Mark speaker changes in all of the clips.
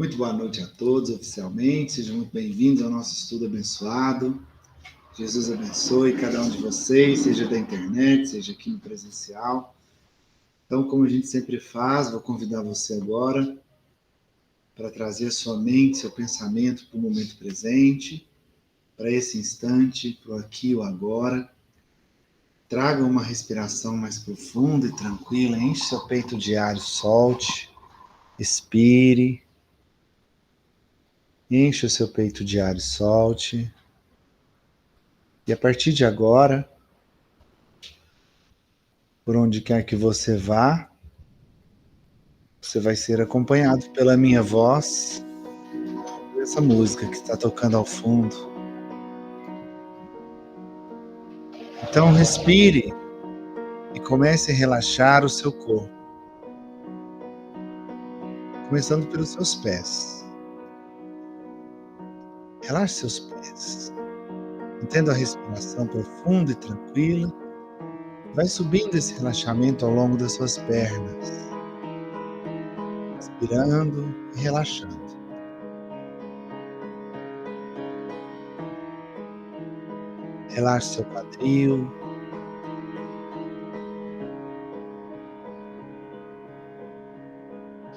Speaker 1: Muito boa noite a todos, oficialmente. Sejam muito bem-vindos ao nosso estudo abençoado. Jesus abençoe cada um de vocês, seja da internet, seja aqui no presencial. Então, como a gente sempre faz, vou convidar você agora para trazer sua mente, seu pensamento para o momento presente, para esse instante, para o aqui e o agora. Traga uma respiração mais profunda e tranquila, enche seu peito de ar, solte, expire. Enche o seu peito de ar e solte. E a partir de agora, por onde quer que você vá, você vai ser acompanhado pela minha voz, essa música que está tocando ao fundo. Então respire e comece a relaxar o seu corpo, começando pelos seus pés. Relaxe seus pés, mantendo a respiração profunda e tranquila. Vai subindo esse relaxamento ao longo das suas pernas, respirando e relaxando. Relaxe seu quadril,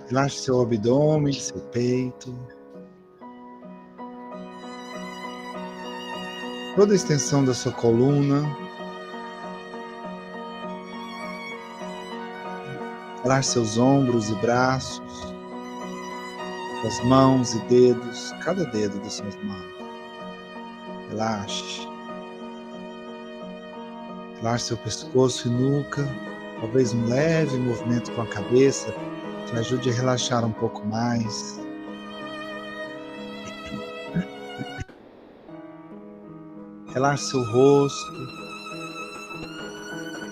Speaker 1: relaxe seu abdômen, seu peito, toda a extensão da sua coluna. Relaxe seus ombros e braços, suas mãos e dedos, cada dedo das suas mãos. Relaxe. Relaxe seu pescoço e nuca. Talvez um leve movimento com a cabeça te ajude a relaxar um pouco mais. Relaxe seu rosto,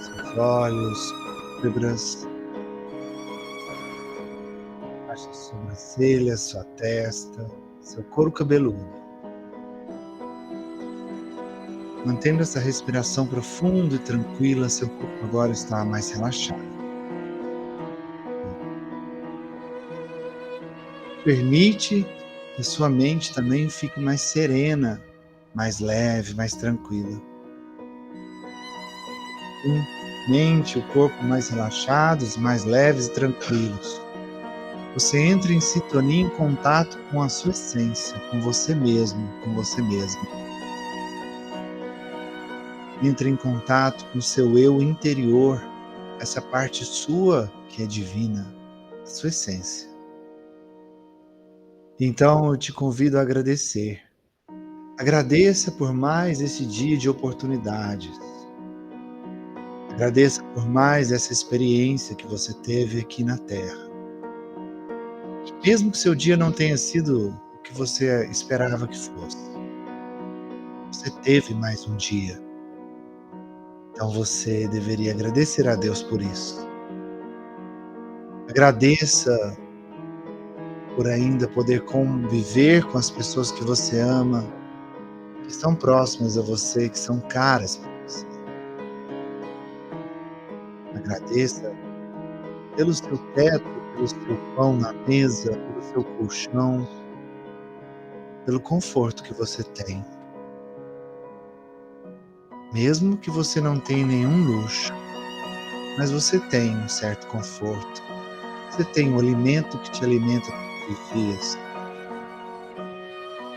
Speaker 1: seus olhos, pálpebras. Relaxe suas sobrancelhas, sua testa, seu couro cabeludo. Mantendo essa respiração profunda e tranquila, seu corpo agora está mais relaxado. Permite que a sua mente também fique mais serena, mais leve, mais tranquila. Mente e o corpo mais relaxados, mais leves e tranquilos. Você entra em sintonia, em contato com a sua essência, com você mesmo, com você mesma. Entra em contato com o seu eu interior, essa parte sua que é divina, a sua essência. Então eu te convido a agradecer. Agradeça por mais esse dia de oportunidades. Agradeça por mais essa experiência que você teve aqui na Terra. Mesmo que seu dia não tenha sido o que você esperava que fosse, você teve mais um dia. Então você deveria agradecer a Deus por isso. Agradeça por ainda poder conviver com as pessoas que você ama, que estão próximas a você, que são caras para você. Agradeça pelo seu teto, pelo seu pão na mesa, pelo seu colchão, pelo conforto que você tem. Mesmo que você não tenha nenhum luxo, mas você tem um certo conforto. Você tem um alimento que te alimenta todos os dias.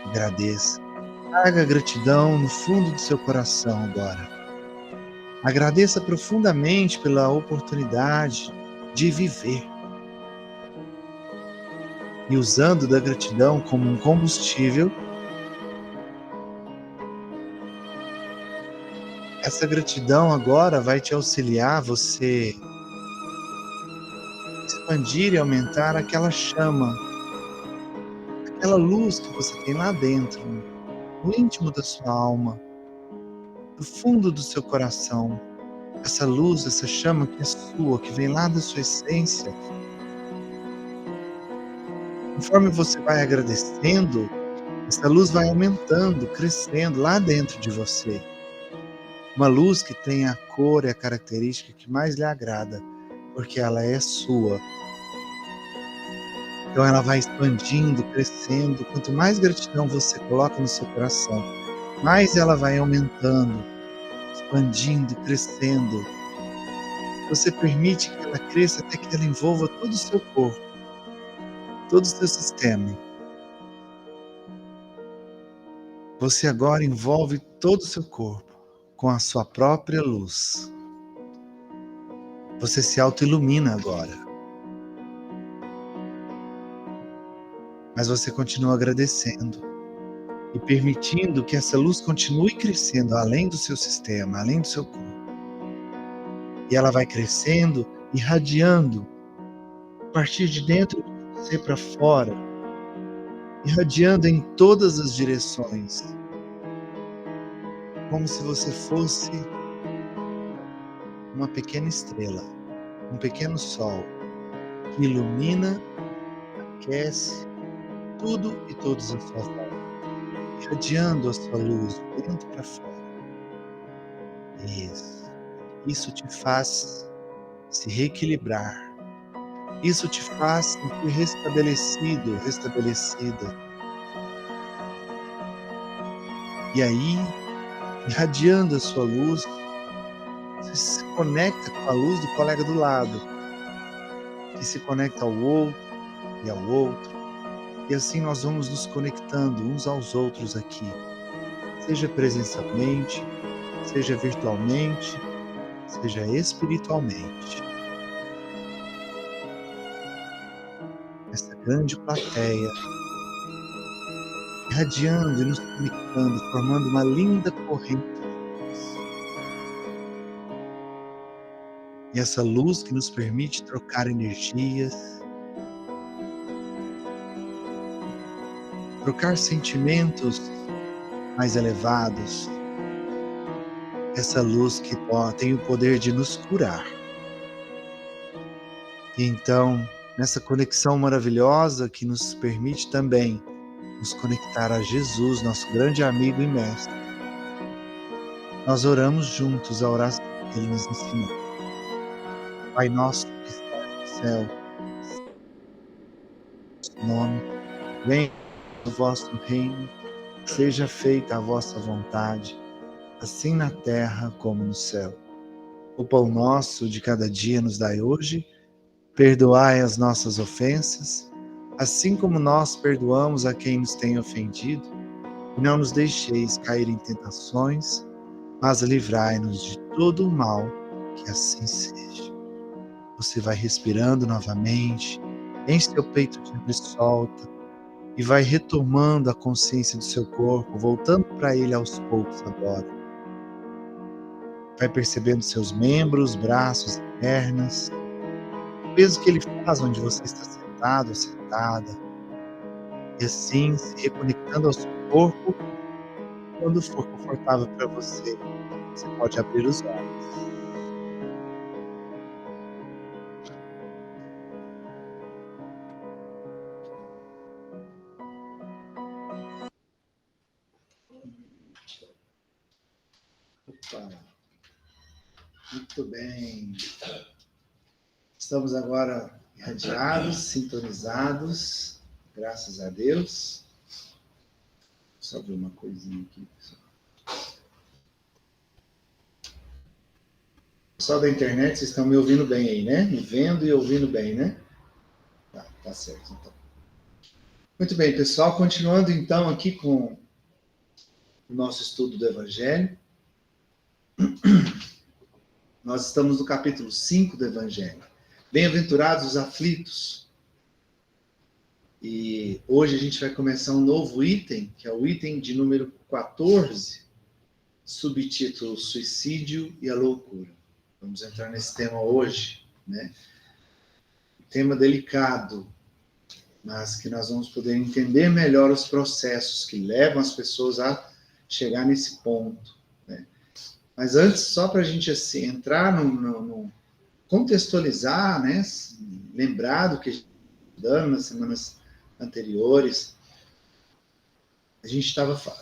Speaker 1: Agradeça. Traga gratidão no fundo do seu coração agora. Agradeça profundamente pela oportunidade de viver. E usando da gratidão como um combustível, essa gratidão agora vai te auxiliar você expandir e aumentar aquela chama, aquela luz que você tem lá dentro, no íntimo da sua alma, no fundo do seu coração. Essa luz, essa chama que é sua, que vem lá da sua essência. Conforme você vai agradecendo, essa luz vai aumentando, crescendo lá dentro de você. Uma luz que tem a cor e a característica que mais lhe agrada, porque ela é sua. Então ela vai expandindo, crescendo. Quanto mais gratidão você coloca no seu coração, mais ela vai aumentando, expandindo, crescendo. Você permite que ela cresça até que ela envolva todo o seu corpo, todo o seu sistema. Você agora envolve todo o seu corpo com a sua própria luz. Você se auto-ilumina agora. Mas você continua agradecendo e permitindo que essa luz continue crescendo além do seu sistema, além do seu corpo. E ela vai crescendo, irradiando a partir de dentro de você para fora, irradiando em todas as direções, como se você fosse uma pequena estrela, um pequeno sol que ilumina, aquece tudo e todos à sua volta, irradiando a sua luz de dentro para fora. Isso te faz se reequilibrar. Isso te faz sentir restabelecido, restabelecida. E aí, irradiando a sua luz, você se conecta com a luz do colega do lado, que se conecta ao outro e ao outro. E assim nós vamos nos conectando uns aos outros aqui, seja presencialmente, seja virtualmente, seja espiritualmente. Essa grande plateia, irradiando e nos conectando, formando uma linda corrente de luz. E essa luz que nos permite trocar energias, trocar sentimentos mais elevados. Essa luz que tem o poder de nos curar. E então, nessa conexão maravilhosa que nos permite também nos conectar a Jesus, nosso grande amigo e mestre, nós oramos juntos a oração que Ele nos ensinou. Pai nosso que estás no céu, nome, venha o vosso reino, seja feita a vossa vontade, assim na terra como no céu. O pão nosso de cada dia nos dai hoje, perdoai as nossas ofensas, assim como nós perdoamos a quem nos tem ofendido, e não nos deixeis cair em tentações, mas livrai-nos de todo o mal, que assim seja. Você vai respirando novamente, enche seu peito de ar e solta, e vai retomando a consciência do seu corpo, voltando para ele aos poucos agora. Vai percebendo seus membros, braços e pernas, o peso que ele faz onde você está sentado ou sentada, e assim se reconectando ao seu corpo. Quando for confortável para você, você pode abrir os olhos. Opa. Muito bem. Estamos agora irradiados, sintonizados, graças a Deus. Só ver uma coisinha aqui, pessoal. Pessoal da internet, vocês estão me ouvindo bem aí, né? Me vendo e ouvindo bem, né? Tá certo, então. Muito bem, pessoal. Continuando, então, aqui com o nosso estudo do Evangelho. Nós estamos no capítulo 5 do Evangelho. Bem-aventurados os aflitos. E hoje a gente vai começar um novo item, que é o item de número 14, subtítulo Suicídio e a Loucura. Vamos entrar nesse tema hoje, né? Tema delicado, mas que nós vamos poder entender melhor os processos que levam as pessoas a chegar nesse ponto, né? Mas antes, só para a gente assim, entrar no contextualizar, né? Lembrar do que a gente estudando nas semanas anteriores.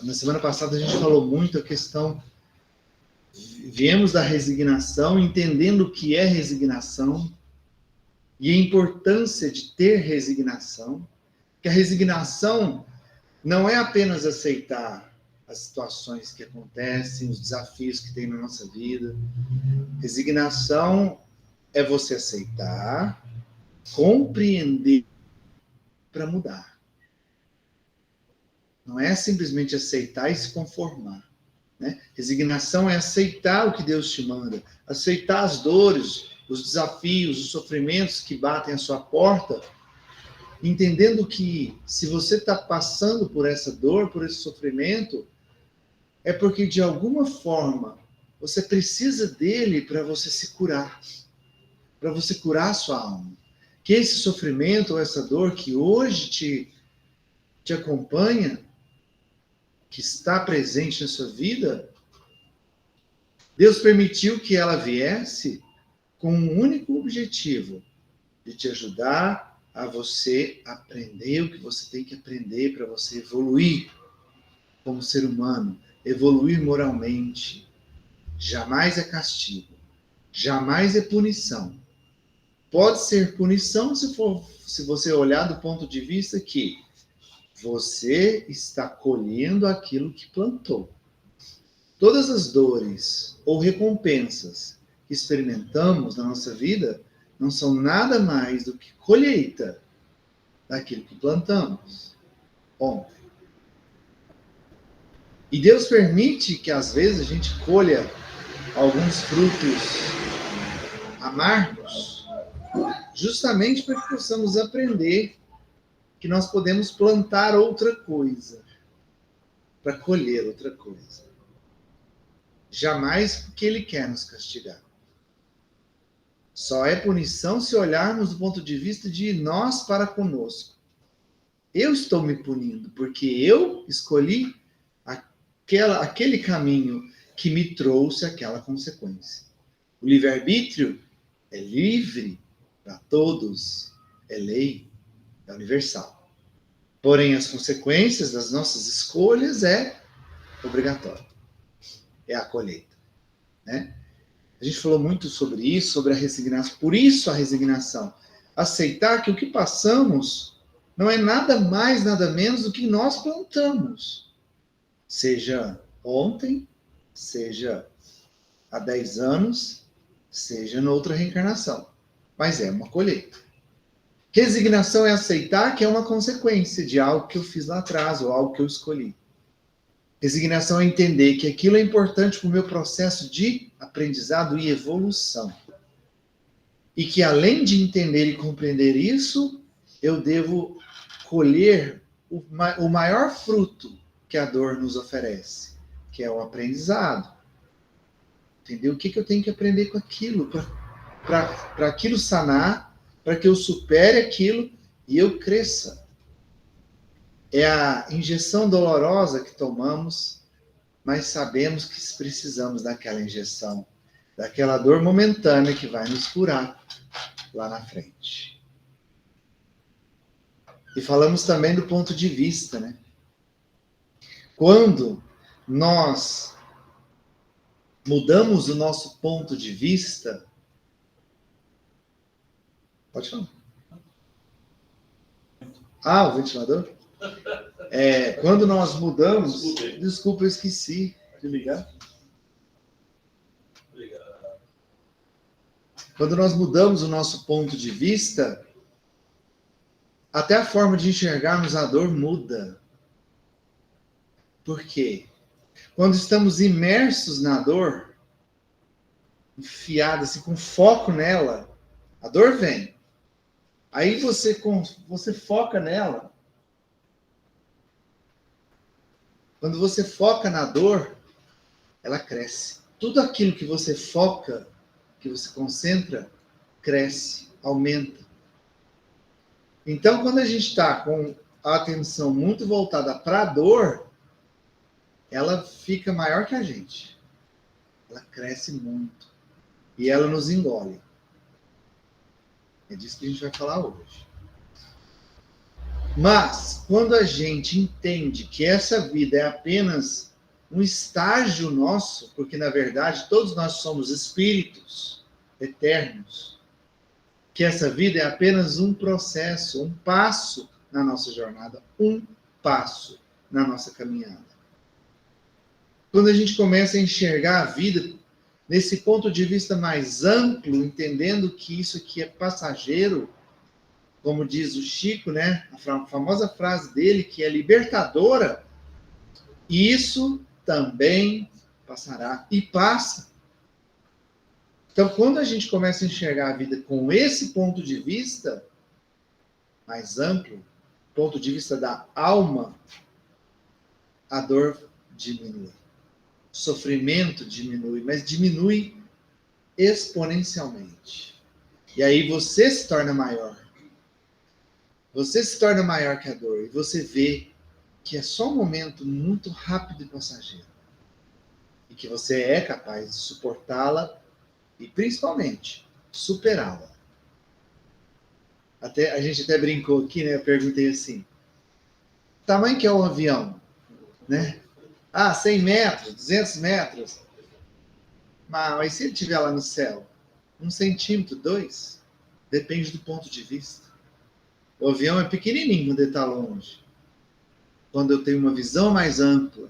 Speaker 1: Na semana passada a gente falou muito a questão, viemos da resignação, entendendo o que é resignação, e a importância de ter resignação, que a resignação não é apenas aceitar as situações que acontecem, os desafios que tem na nossa vida. Resignação é você aceitar, compreender para mudar. Não é simplesmente aceitar e se conformar. Né? Resignação é aceitar o que Deus te manda, aceitar as dores, os desafios, os sofrimentos que batem à sua porta, entendendo que se você está passando por essa dor, por esse sofrimento, é porque de alguma forma você precisa dele para você se curar, para você curar a sua alma. Que esse sofrimento ou essa dor que hoje te acompanha, que está presente na sua vida, Deus permitiu que ela viesse com um único objetivo, de te ajudar a você aprender o que você tem que aprender para você evoluir como ser humano, evoluir moralmente. Jamais é castigo, jamais é punição. Pode ser punição se você olhar do ponto de vista que você está colhendo aquilo que plantou. Todas as dores ou recompensas que experimentamos na nossa vida não são nada mais do que colheita daquilo que plantamos ontem. E Deus permite que às vezes a gente colha alguns frutos amargos, justamente para que possamos aprender que nós podemos plantar outra coisa, para colher outra coisa. Jamais porque Ele quer nos castigar. Só é punição se olharmos do ponto de vista de nós para conosco. Eu estou me punindo porque eu escolhi aquele caminho que me trouxe aquela consequência. O livre-arbítrio é livre para todos, é lei, é universal. Porém, as consequências das nossas escolhas é obrigatório. É a colheita, né? A gente falou muito sobre isso, sobre a resignação. Por isso a resignação. Aceitar que o que passamos não é nada mais, nada menos do que nós plantamos. Seja ontem, seja há 10 anos, seja noutra reencarnação. Mas é uma colheita. Resignação é aceitar que é uma consequência de algo que eu fiz lá atrás, ou algo que eu escolhi. Resignação é entender que aquilo é importante para o meu processo de aprendizado e evolução. E que além de entender e compreender isso, eu devo colher o maior fruto que a dor nos oferece, que é o aprendizado. Entender o que eu tenho que aprender com aquilo, para aquilo sanar, para que eu supere aquilo e eu cresça. É a injeção dolorosa que tomamos, mas sabemos que precisamos daquela injeção, daquela dor momentânea que vai nos curar lá na frente. E falamos também do ponto de vista, né? Quando nós mudamos o nosso ponto de vista... Pode falar. Ah, o ventilador? Quando nós mudamos... Desculpa, eu esqueci de ligar. Quando nós mudamos o nosso ponto de vista, até a forma de enxergarmos a dor muda. Por quê? Quando estamos imersos na dor, enfiados, assim, com foco nela, a dor vem. Aí você foca nela. Quando você foca na dor, ela cresce. Tudo aquilo que você foca, que você concentra, cresce, aumenta. Então, quando a gente está com a atenção muito voltada para a dor, ela fica maior que a gente. Ela cresce muito. E ela nos engole. É disso que a gente vai falar hoje. Mas, quando a gente entende que essa vida é apenas um estágio nosso, porque, na verdade, todos nós somos espíritos eternos, que essa vida é apenas um processo, um passo na nossa jornada, um passo na nossa caminhada. Quando a gente começa a enxergar a vida nesse ponto de vista mais amplo, entendendo que isso aqui é passageiro, como diz o Chico, né? A famosa frase dele, que é libertadora, isso também passará. E passa. Então, quando a gente começa a enxergar a vida com esse ponto de vista mais amplo, ponto de vista da alma, a dor diminui. O sofrimento diminui, mas diminui exponencialmente. E aí você se torna maior. Você se torna maior que a dor. E você vê que é só um momento muito rápido e passageiro. E que você é capaz de suportá-la e, principalmente, superá-la. A gente até brincou aqui, né? Eu perguntei assim, tamanho que é um avião, né? 100 metros, 200 metros. Mas se ele estiver lá no céu? 1 centímetro, 2? Depende do ponto de vista. O avião é pequenininho quando ele está longe. Quando eu tenho uma visão mais ampla.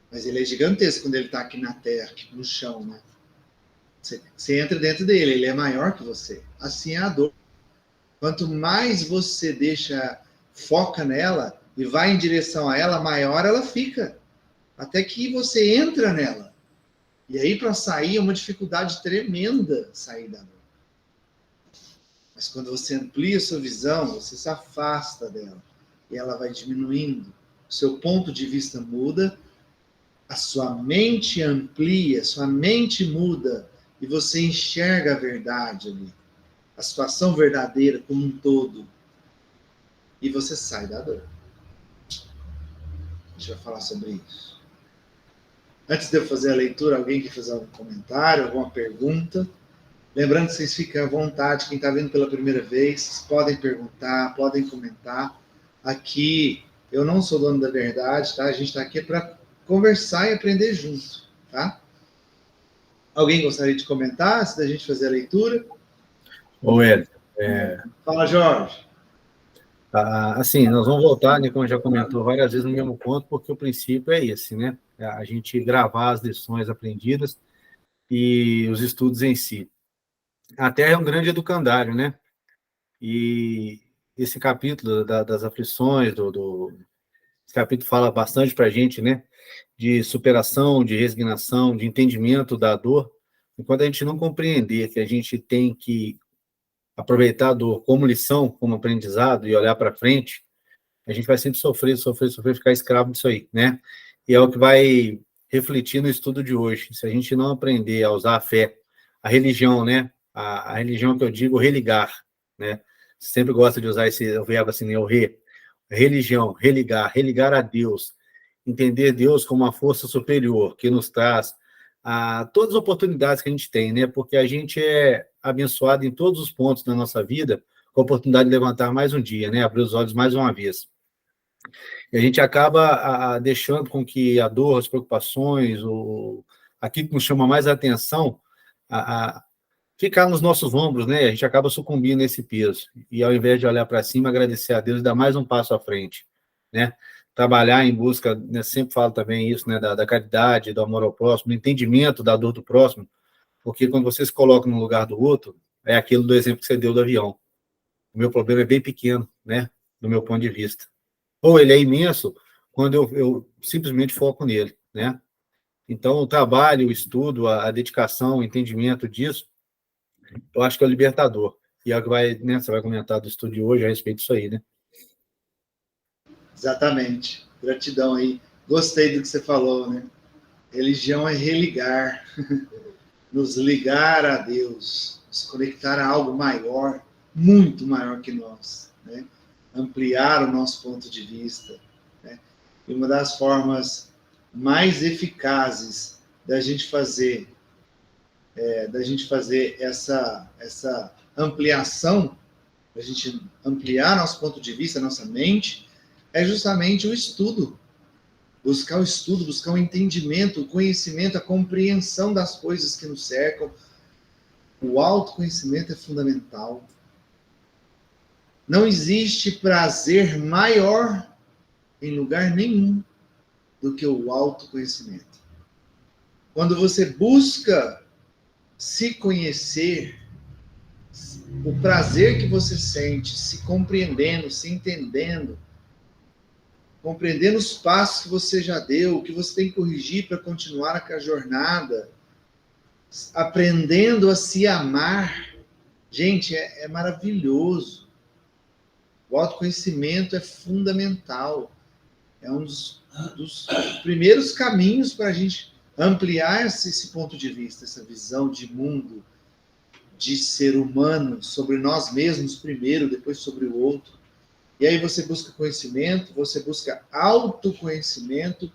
Speaker 1: Mas ele é gigantesco quando ele está aqui na terra, aqui no chão, né? Você entra dentro dele, ele é maior que você. Assim é a dor. Quanto mais você foca nela e vai em direção a ela, maior ela fica. Até que você entra nela. E aí, para sair, é uma dificuldade tremenda sair da dor. Mas quando você amplia a sua visão, você se afasta dela. E ela vai diminuindo. O seu ponto de vista muda, a sua mente amplia, a sua mente muda, e você enxerga a verdade ali. A situação verdadeira como um todo. E você sai da dor. A gente vai falar sobre isso. Antes de eu fazer a leitura, alguém quer fazer algum comentário, alguma pergunta? Lembrando que vocês ficam à vontade, quem está vendo pela primeira vez, vocês podem perguntar, podem comentar. Aqui, eu não sou dono da verdade, tá? A gente está aqui para conversar e aprender junto, tá? Alguém gostaria de comentar, antes da gente fazer a leitura?
Speaker 2: Ô, Hélio,
Speaker 1: Fala, Jorge.
Speaker 2: assim, nós vamos voltar, né, como já comentou várias vezes, no mesmo ponto, porque o princípio é esse, né? A gente gravar as lições aprendidas e os estudos em si. A Terra é um grande educandário, né? E esse capítulo das aflições, esse capítulo fala bastante para a gente, né? De superação, de resignação, de entendimento da dor. E quando a gente não compreender que a gente tem que aproveitar a dor como lição, como aprendizado e olhar para frente, a gente vai sempre sofrer, ficar escravo disso aí, né? E é o que vai refletir no estudo de hoje. Se a gente não aprender a usar a fé, a religião, né? A religião que eu digo, religar, né? Sempre gosta de usar esse verbo assim, né? O religião, religar a Deus, entender Deus como uma força superior que nos traz todas as oportunidades que a gente tem, né? Porque a gente é abençoado em todos os pontos da nossa vida com a oportunidade de levantar mais um dia, né? Abrir os olhos mais uma vez. E a gente acaba deixando com que a dor, as preocupações, aquilo que nos chama mais a atenção, ficar nos nossos ombros, né? A gente acaba sucumbindo a esse peso. E ao invés de olhar para cima, agradecer a Deus e dar mais um passo à frente, né? Trabalhar em busca, né? Sempre falo também isso, né? Da caridade, do amor ao próximo, do entendimento da dor do próximo, porque quando você se coloca no lugar do outro, é aquilo do exemplo que você deu do avião. O meu problema é bem pequeno, né? Do meu ponto de vista. Ou ele é imenso quando eu simplesmente foco nele, né? Então, o trabalho, o estudo, a dedicação, o entendimento disso, eu acho que é o libertador. E é o que né, você vai comentar do estudo de hoje a respeito disso aí, né?
Speaker 1: Exatamente. Gratidão aí. Gostei do que você falou, né? Religião é religar, nos ligar a Deus, nos conectar a algo maior, muito maior que nós, né? Ampliar o nosso ponto de vista, né? E uma das formas mais eficazes da gente fazer essa ampliação, da gente ampliar nosso ponto de vista, nossa mente, é justamente o estudo. Buscar o estudo, buscar o entendimento, o conhecimento, a compreensão das coisas que nos cercam, O autoconhecimento é fundamental. Não existe prazer maior em lugar nenhum do que o autoconhecimento. Quando você busca se conhecer, o prazer que você sente, se compreendendo, se entendendo, compreendendo os passos que você já deu, o que você tem que corrigir para continuar a jornada, aprendendo a se amar. Gente, é maravilhoso. O autoconhecimento é fundamental. É um dos primeiros caminhos para a gente ampliar esse ponto de vista, essa visão de mundo, de ser humano, sobre nós mesmos primeiro, depois sobre o outro. E aí você busca conhecimento, você busca autoconhecimento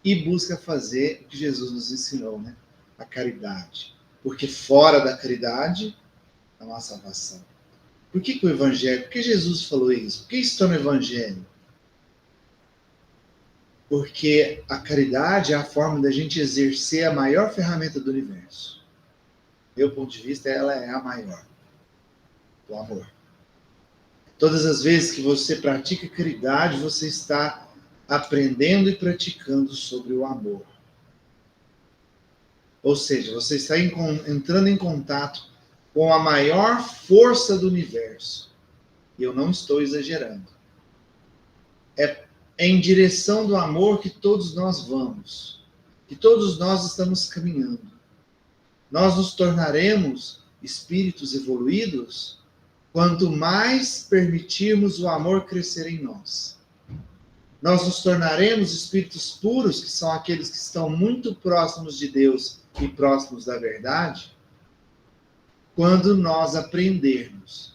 Speaker 1: e busca fazer o que Jesus nos ensinou, né? A caridade. Porque fora da caridade não há salvação. Por que o Evangelho? Por que Jesus falou isso? Por que isso está no Evangelho? Porque a caridade é a forma da gente exercer a maior ferramenta do universo. Do meu ponto de vista, ela é a maior. O amor. Todas as vezes que você pratica caridade, você está aprendendo e praticando sobre o amor. Ou seja, você está entrando em contato com a maior força do universo. E eu não estou exagerando. É em direção do amor que todos nós vamos. Que todos nós estamos caminhando. Nós nos tornaremos espíritos evoluídos quanto mais permitirmos o amor crescer em nós. Nós nos tornaremos espíritos puros, que são aqueles que estão muito próximos de Deus e próximos da verdade, quando nós aprendermos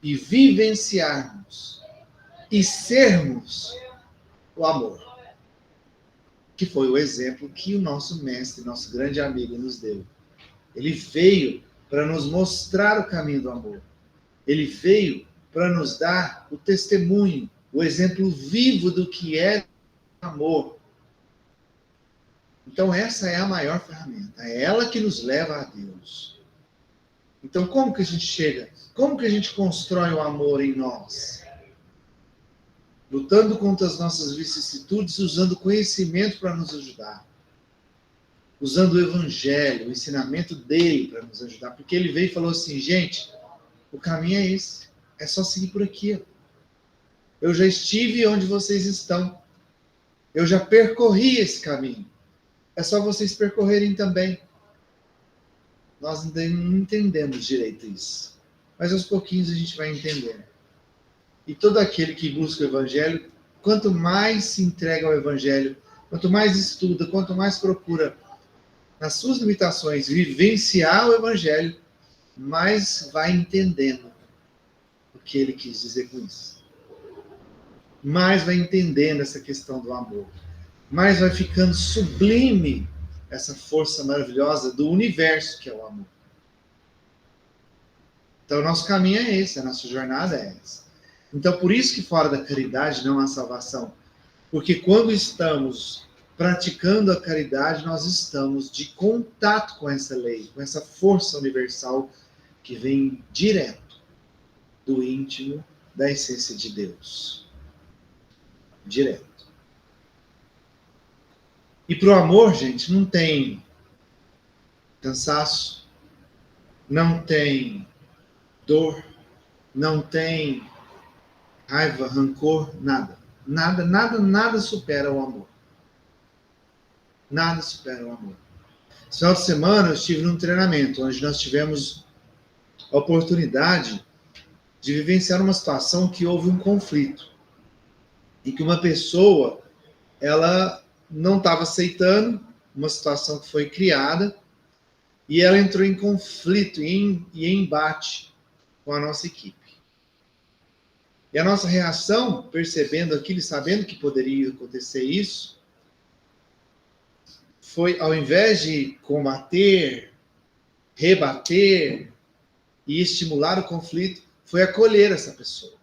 Speaker 1: e vivenciarmos e sermos o amor. Que foi o exemplo que o nosso mestre, nosso grande amigo, nos deu. Ele veio para nos mostrar o caminho do amor. Ele veio para nos dar o testemunho, o exemplo vivo do que é amor. Então essa é a maior ferramenta. É ela que nos leva a Deus. Então como que a gente chega? Como que a gente constrói o amor em nós? Lutando contra as nossas vicissitudes, usando conhecimento para nos ajudar. Usando o Evangelho, o ensinamento dele para nos ajudar. Porque ele veio e falou assim, gente, o caminho é esse. É só seguir por aqui. Eu já estive onde vocês estão. Eu já percorri esse caminho. É só vocês percorrerem também. Nós não entendemos direito isso. Mas aos pouquinhos a gente vai entendendo. E todo aquele que busca o Evangelho, quanto mais se entrega ao Evangelho, quanto mais estuda, quanto mais procura, nas suas limitações, vivenciar o Evangelho, mais vai entendendo o que ele quis dizer com isso. Mais vai entendendo essa questão do amor. Mais vai ficando sublime essa força maravilhosa do universo que é o amor. Então, o nosso caminho é esse, a nossa jornada é essa. Então, por isso que fora da caridade não há salvação. Porque quando estamos praticando a caridade, nós estamos de contato com essa lei, com essa força universal que vem direto do íntimo da essência de Deus. Direto. E para o amor, gente, não tem cansaço, não tem dor, não tem raiva, rancor, nada. Nada supera o amor. Nada supera o amor. Esse final de semana eu estive num treinamento onde nós tivemos a oportunidade de vivenciar uma situação que houve um conflito. E que uma pessoa, ela não estava aceitando uma situação que foi criada e ela entrou em conflito e em embate com a nossa equipe. E a nossa reação, percebendo aquilo e sabendo que poderia acontecer isso, foi, ao invés de combater, rebater e estimular o conflito, foi acolher essa pessoa.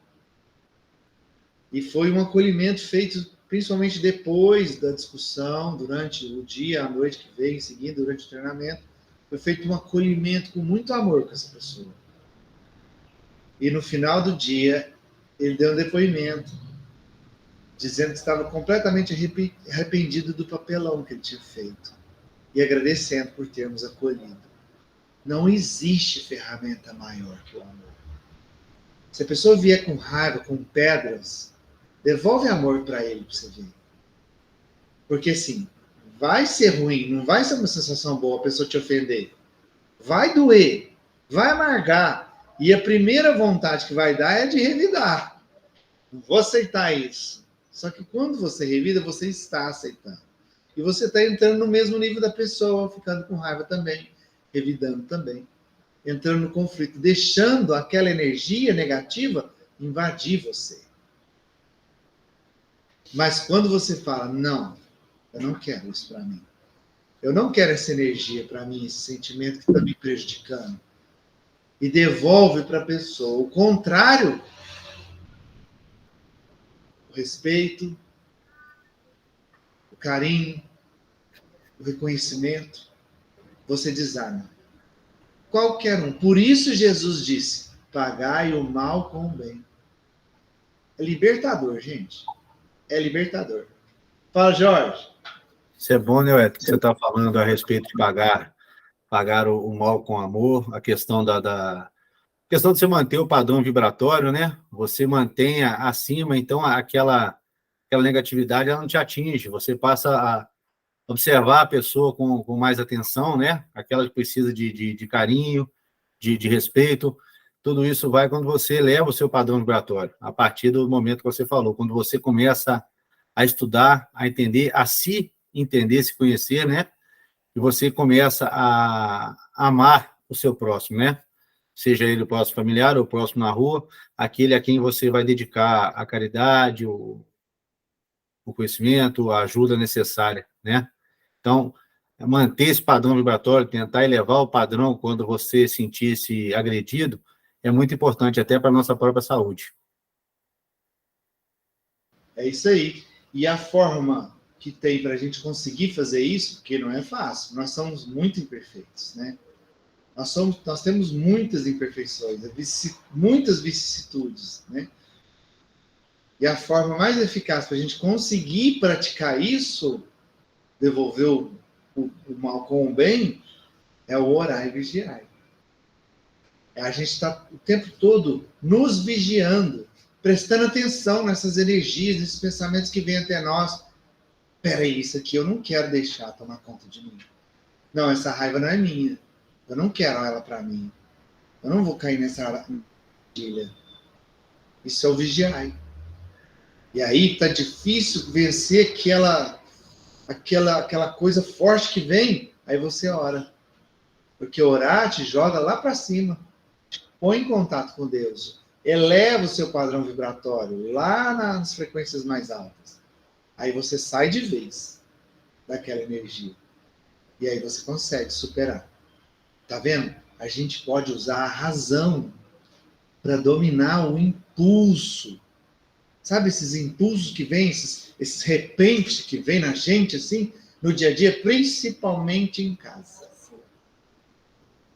Speaker 1: E foi um acolhimento feito principalmente depois da discussão, durante o dia, a noite que veio, em seguida, durante o treinamento, Foi feito um acolhimento com muito amor com essa pessoa. E no final do dia, ele deu um depoimento, dizendo que estava completamente arrependido do papelão que ele tinha feito. E agradecendo por termos acolhido. Não existe ferramenta maior que o amor. Se a pessoa vier com raiva, com pedras, devolve amor para ele, para você ver. Porque assim, vai ser ruim, não vai ser uma sensação boa a pessoa te ofender. Vai doer, vai amargar. E a primeira vontade que vai dar é de revidar. Não vou aceitar isso. Só que quando você revida, você está aceitando. E você está entrando no mesmo nível da pessoa, ficando com raiva também, revidando também. Entrando no conflito, deixando aquela energia negativa invadir você. Mas quando você fala, não, eu não quero isso para mim. Eu não quero essa energia para mim, esse sentimento que está me prejudicando. E devolve para a pessoa. O contrário, o respeito, o carinho, o reconhecimento, você desarma. Qualquer um. Por isso Jesus disse, pagai o mal com o bem. É libertador, gente. É libertador. Fala, Jorge.
Speaker 2: Isso é bom, né, Edson? Você está falando a respeito de pagar o mal com amor, a questão questão de você manter o padrão vibratório, né? Você mantenha acima, então aquela negatividade ela não te atinge. Você passa a observar a pessoa com mais atenção, né? Aquela que precisa de carinho, de respeito. Tudo isso vai quando você eleva o seu padrão vibratório, a partir do momento que você falou, quando você começa a estudar, a entender, a se entender, se conhecer, né? E você começa a amar o seu próximo, né? Seja ele o próximo familiar ou o próximo na rua, aquele a quem você vai dedicar a caridade, o conhecimento, a ajuda necessária, né? Então, manter esse padrão vibratório, tentar elevar o padrão quando você sentir-se agredido, é muito importante até para a nossa própria saúde.
Speaker 1: É isso aí. E a forma que tem para a gente conseguir fazer isso, porque não é fácil, nós somos muito imperfeitos, né? Nós temos muitas imperfeições, muitas vicissitudes, né? E a forma mais eficaz para a gente conseguir praticar isso, devolver o mal com o bem, é o orar e vigiar. A gente está o tempo todo nos vigiando, prestando atenção nessas energias, nesses pensamentos que vêm até nós. Peraí, isso aqui eu não quero deixar tomar conta de mim. Não, essa raiva não é minha. Eu não quero ela para mim. Eu não vou cair nessa armadilha. Isso é o vigiar. E aí tá difícil vencer aquela coisa forte que vem, aí você ora. Porque orar te joga lá para cima. Põe em contato com Deus. Eleva o seu padrão vibratório lá nas frequências mais altas. Aí você sai de vez daquela energia. E aí você consegue superar. Tá vendo? A gente pode usar a razão para dominar o impulso. Sabe esses impulsos que vêm, esses repentes que vêm na gente, assim, no dia a dia, principalmente em casa.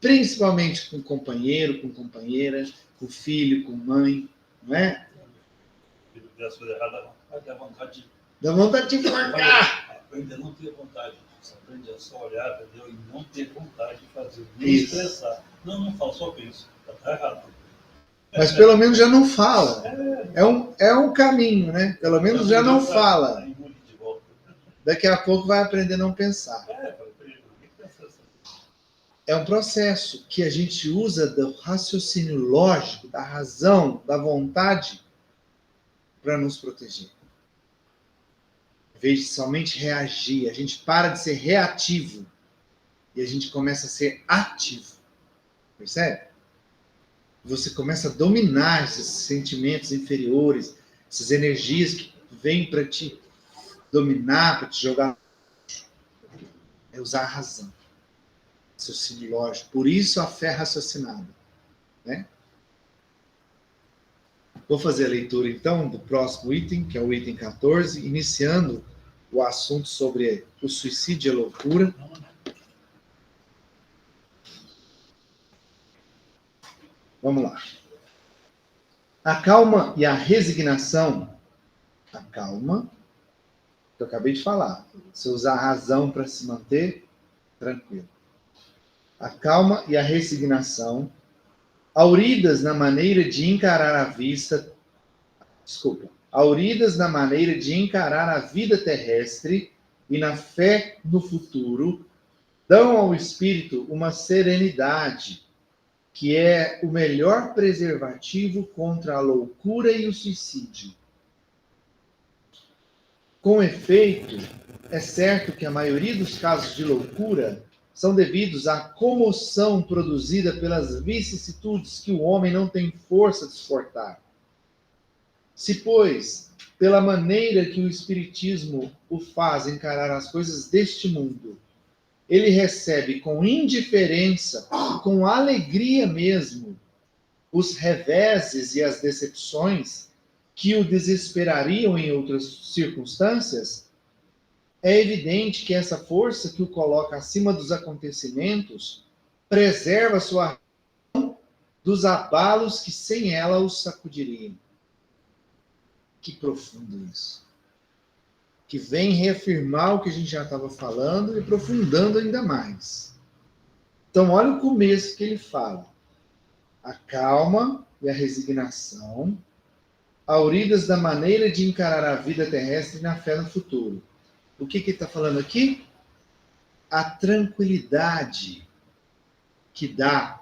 Speaker 1: Principalmente com companheiro, com companheira, com filho, com mãe, não é? Dá vontade de enforcar.
Speaker 3: Aprende a não ter vontade. Você aprende a só olhar, entendeu? E não ter vontade de fazer, nem estressar. Não fala, só pensa. Tá errado.
Speaker 1: Mas pelo menos já não fala. É um caminho, né? Pelo menos já não fala. Daqui a pouco vai aprender a não pensar. É um processo que a gente usa do raciocínio lógico, da razão, da vontade, para nos proteger. Em vez de somente reagir, a gente para de ser reativo e a gente começa a ser ativo. Percebe? Você começa a dominar esses sentimentos inferiores, essas energias que vêm para te dominar, para te jogar. É usar a razão. Raciocínio lógico. Por isso a fé raciocinada. Né? Vou fazer a leitura, então, do próximo item, que é o item 14, iniciando o assunto sobre o suicídio e a loucura. Vamos lá. A calma e a resignação. A calma, que eu acabei de falar. Se usar a razão para se manter, tranquilo. A calma e a resignação, auridas na maneira de encarar a vista. Desculpa. Auridas na maneira de encarar a vida terrestre e na fé no futuro, dão ao espírito uma serenidade, que é o melhor preservativo contra a loucura e o suicídio. Com efeito, é certo que a maioria dos casos de loucura são devidos à comoção produzida pelas vicissitudes que o homem não tem força de suportar. Se, pois, pela maneira que o Espiritismo o faz encarar as coisas deste mundo, ele recebe com indiferença, com alegria mesmo, os reveses e as decepções que o desesperariam em outras circunstâncias, é evidente que essa força que o coloca acima dos acontecimentos preserva sua razão dos abalos que sem ela o sacudiriam. Que profundo isso. Que vem reafirmar o que a gente já estava falando e aprofundando ainda mais. Então, olha o começo que ele fala. A calma e a resignação, auridas da maneira de encarar a vida terrestre na fé no futuro. O que ele está falando aqui? A tranquilidade que dá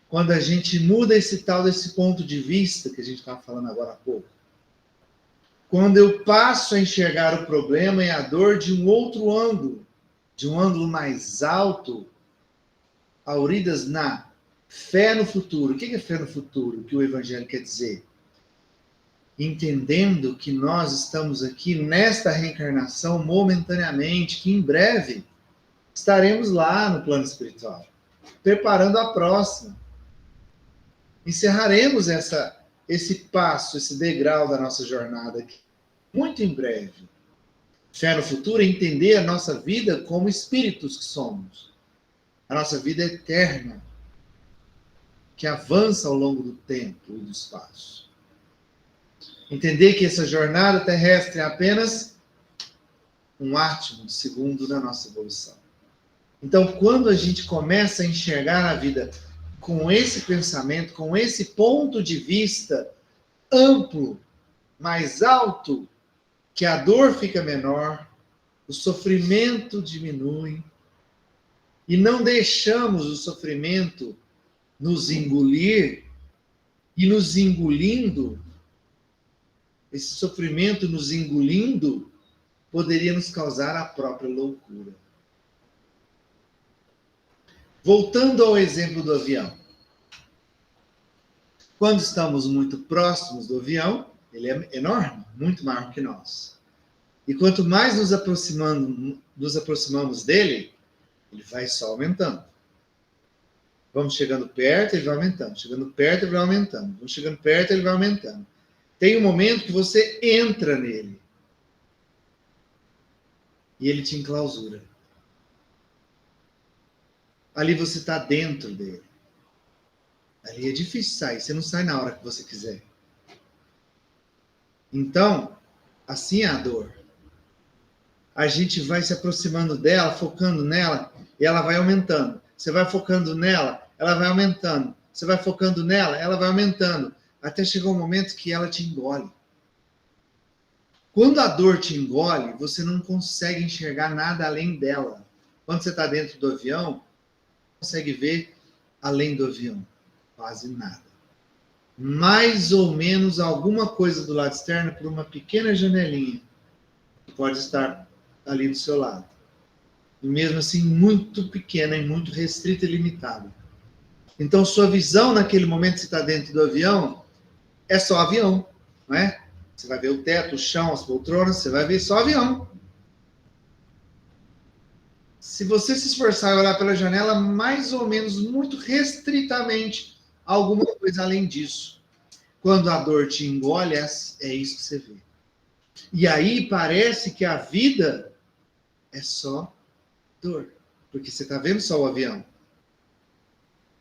Speaker 1: quando a gente muda desse ponto de vista que a gente estava falando agora há pouco. Quando eu passo a enxergar o problema e a dor de um outro ângulo, de um ângulo mais alto, auridas na fé no futuro. O que é fé no futuro? O que o Evangelho quer dizer? Entendendo que nós estamos aqui nesta reencarnação momentaneamente, que em breve estaremos lá no plano espiritual, preparando a próxima. Encerraremos esse passo, esse degrau da nossa jornada aqui, muito em breve. Fé no futuro é entender a nossa vida como espíritos que somos. A nossa vida é eterna, que avança ao longo do tempo e do espaço. Entender que essa jornada terrestre é apenas um átimo de segundo da nossa evolução. Então, quando a gente começa a enxergar a vida com esse pensamento, com esse ponto de vista amplo, mais alto, que a dor fica menor, o sofrimento diminui, e não deixamos o sofrimento nos engolir, e nos engolindo, esse sofrimento nos engolindo, poderia nos causar a própria loucura. Voltando ao exemplo do avião. Quando estamos muito próximos do avião, ele é enorme, muito maior que nós. E quanto mais nos aproximamos dele, ele vai só aumentando. Vamos chegando perto, ele vai aumentando. Chegando perto, ele vai aumentando. Vamos chegando perto, ele vai aumentando. Tem um momento que você entra nele. E ele te enclausura. Ali você está dentro dele. Ali é difícil sair. Você não sai na hora que você quiser. Então, assim é a dor. A gente vai se aproximando dela, focando nela, e ela vai aumentando. Você vai focando nela, ela vai aumentando. Você vai focando nela, ela vai aumentando. Até chegar um momento que ela te engole. Quando a dor te engole, você não consegue enxergar nada além dela. Quando você está dentro do avião, você consegue ver além do avião. Quase nada. Mais ou menos alguma coisa do lado externo por uma pequena janelinha que pode estar ali do seu lado. E mesmo assim, muito pequena e muito restrita e limitada. Então, sua visão naquele momento que você está dentro do avião é só avião, não é? Você vai ver o teto, o chão, as poltronas, você vai ver só avião. Se você se esforçar e olhar pela janela, mais ou menos, muito restritamente, alguma coisa além disso. Quando a dor te engole, é isso que você vê. E aí parece que a vida é só dor, porque você está vendo só o avião.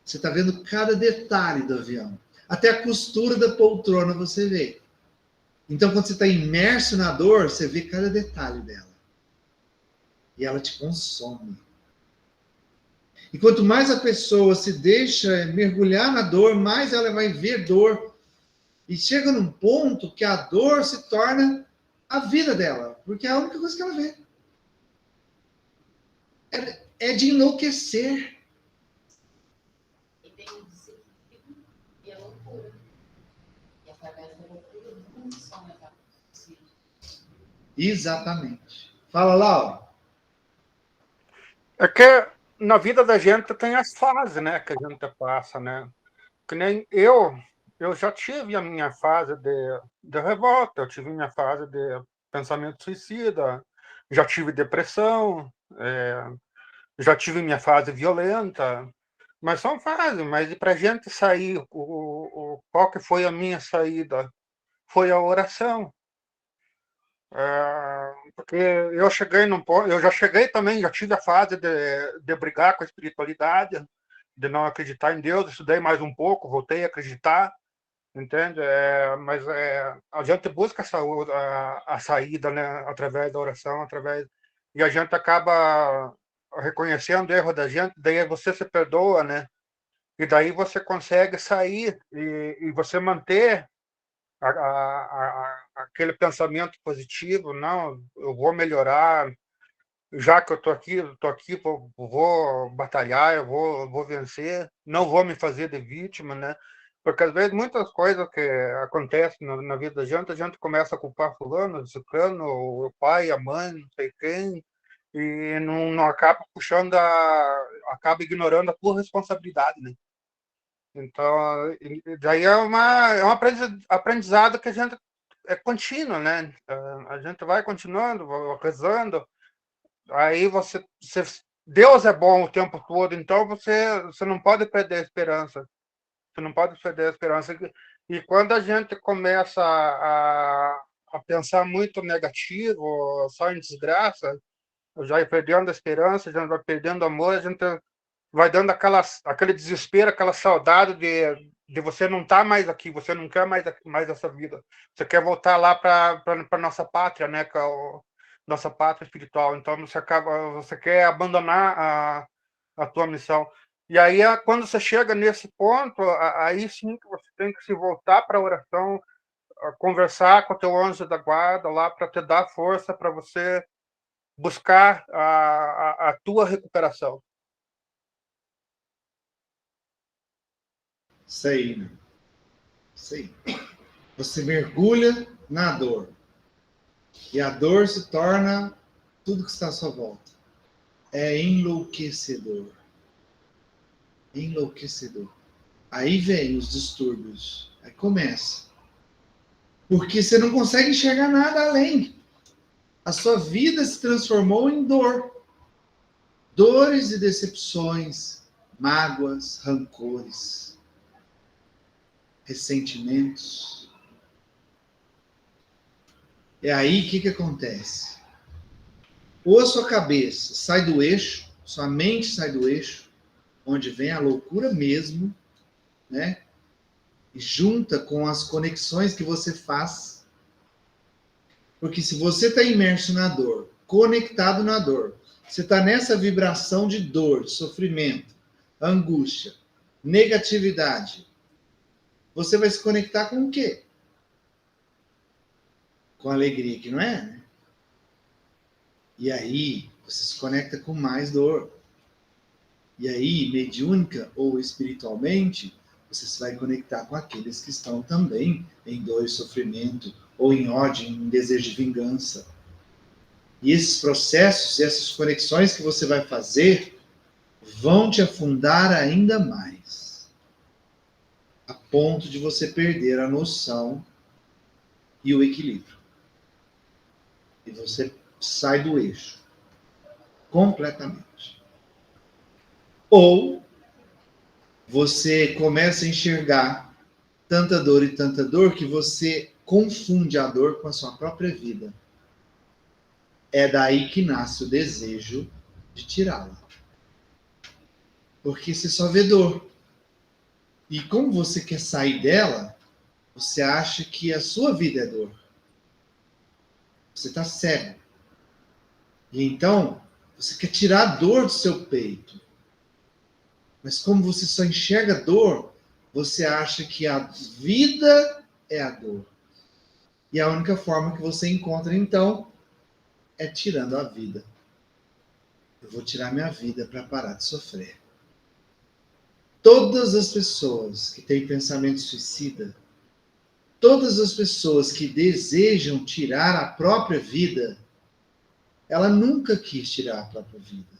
Speaker 1: Você está vendo cada detalhe do avião. Até a costura da poltrona você vê. Então, quando você está imerso na dor, você vê cada detalhe dela. E ela te consome. E quanto mais a pessoa se deixa mergulhar na dor, mais ela vai ver dor. E chega num ponto que a dor se torna a vida dela. Porque é a única coisa que ela vê. É de enlouquecer.
Speaker 4: E tem o desequilíbrio e a loucura. E através da loucura, o mundo só é possível.
Speaker 1: Exatamente. Fala, Laura.
Speaker 5: É que na vida da gente tem as fases, né, que a gente passa, né? Que nem eu já tive a minha fase de revolta, eu tive minha fase de pensamento suicida, já tive depressão, já tive minha fase violenta, mas são fases. Mas para a gente sair, qual que foi a minha saída? Foi a oração. Porque eu cheguei num ponto, eu já cheguei também, já tive a fase de brigar com a espiritualidade, de não acreditar em Deus, estudei mais um pouco, voltei a acreditar, entende? Mas a gente busca a saída, né, através da oração, e a gente acaba reconhecendo o erro da gente, daí você se perdoa, né? E daí você consegue sair e você manter aquele pensamento positivo, não, eu vou melhorar, já que eu estou aqui, vou batalhar, eu vou vencer, não vou me fazer de vítima, né? Porque às vezes muitas coisas que acontecem na vida da gente, a gente começa a culpar fulano, ciclano, o pai, a mãe, não sei quem, e não acaba puxando, acaba ignorando a tua responsabilidade, né? Então, daí é um aprendizado que a gente é contínuo, né? A gente vai continuando, rezando. Aí Deus é bom o tempo todo, então você não pode perder a esperança. Você não pode perder a esperança. E quando a gente começa a pensar muito negativo, só em desgraça, já vai perdendo a esperança, a gente vai perdendo o amor, a gente vai dando aquele desespero, aquela saudade de você não estar mais aqui, você não quer mais essa vida. Você quer voltar lá para a nossa pátria, né, que é nossa pátria espiritual. Então você quer abandonar a tua missão. E aí, quando você chega nesse ponto, aí sim que você tem que se voltar para a oração, conversar com o teu anjo da guarda lá para te dar força para você buscar a tua recuperação.
Speaker 1: Isso aí, né? Isso aí. Você mergulha na dor. E a dor se torna tudo que está à sua volta. É enlouquecedor. Enlouquecedor. Aí vem os distúrbios. Aí começa. Porque você não consegue enxergar nada além. A sua vida se transformou em dor. Dores e decepções, mágoas, rancores, ressentimentos. É aí que acontece? Ou a sua cabeça sai do eixo, sua mente sai do eixo, onde vem a loucura mesmo, né? E junta com as conexões que você faz. Porque se você está imerso na dor, conectado na dor, você está nessa vibração de dor, de sofrimento, angústia, negatividade, você vai se conectar com o quê? Com alegria, que não é, né? E aí, você se conecta com mais dor. E aí, mediúnica ou espiritualmente, você se vai conectar com aqueles que estão também em dor e sofrimento, ou em ódio, em desejo de vingança. E esses processos, essas conexões que você vai fazer, vão te afundar ainda mais. A ponto de você perder a noção e o equilíbrio. E você sai do eixo. Completamente. Ou você começa a enxergar tanta dor que você confunde a dor com a sua própria vida. É daí que nasce o desejo de tirá-la. Porque você só vê dor. E como você quer sair dela, você acha que a sua vida é dor. Você está cego. E então, você quer tirar a dor do seu peito. Mas como você só enxerga dor, você acha que a vida é a dor. E a única forma que você encontra, então, é tirando a vida. Eu vou tirar minha vida para parar de sofrer. Todas as pessoas que têm pensamento suicida, todas as pessoas que desejam tirar a própria vida, ela nunca quis tirar a própria vida.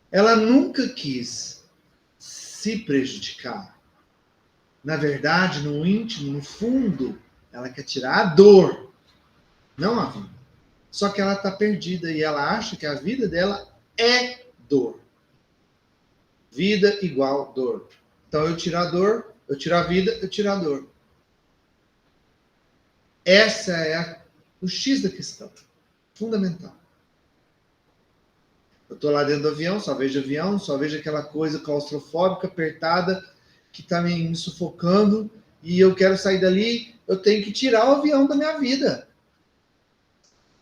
Speaker 1: Ela nunca quis se prejudicar. Na verdade, no íntimo, no fundo, ela quer tirar a dor, não a vida. Só que ela está perdida e ela acha que a vida dela é dor. Vida igual dor. Então eu tiro a dor, eu tiro a vida, eu tiro a dor. Essa é o X da questão. Fundamental. Eu estou lá dentro do avião, só vejo aquela coisa claustrofóbica, apertada, que está me sufocando, e eu quero sair dali, eu tenho que tirar o avião da minha vida.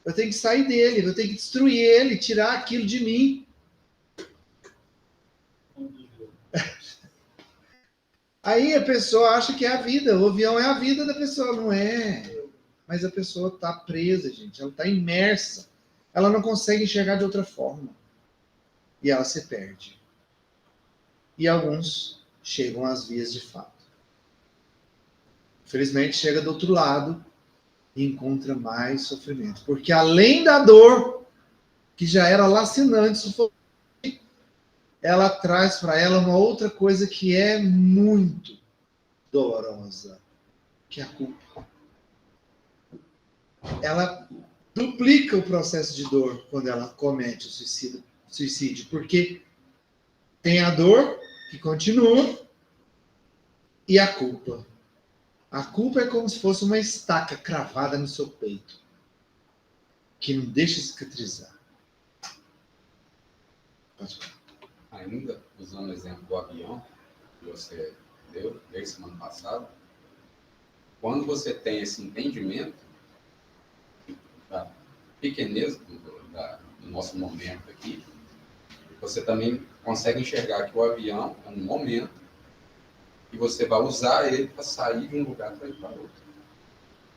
Speaker 1: Eu tenho que sair dele, eu tenho que destruir ele, tirar aquilo de mim. Aí a pessoa acha que é a vida, o avião é a vida da pessoa, não é. Mas a pessoa está presa, gente, ela está imersa. Ela não consegue enxergar de outra forma. E ela se perde. E alguns chegam às vias de fato. Infelizmente, chega do outro lado e encontra mais sofrimento. Porque além da dor, que já era lacinante, sufocante, ela traz para ela uma outra coisa que é muito dolorosa, que é a culpa. Ela duplica o processo de dor quando ela comete o suicídio, porque tem a dor que continua e a culpa. A culpa é como se fosse uma estaca cravada no seu peito, que não deixa cicatrizar. Pode falar.
Speaker 6: Ainda usando o exemplo do avião que você deu desde semana passada, quando você tem esse entendimento da pequeneza do nosso momento aqui, você também consegue enxergar que o avião é um momento e você vai usar ele para sair de um lugar para ir para outro.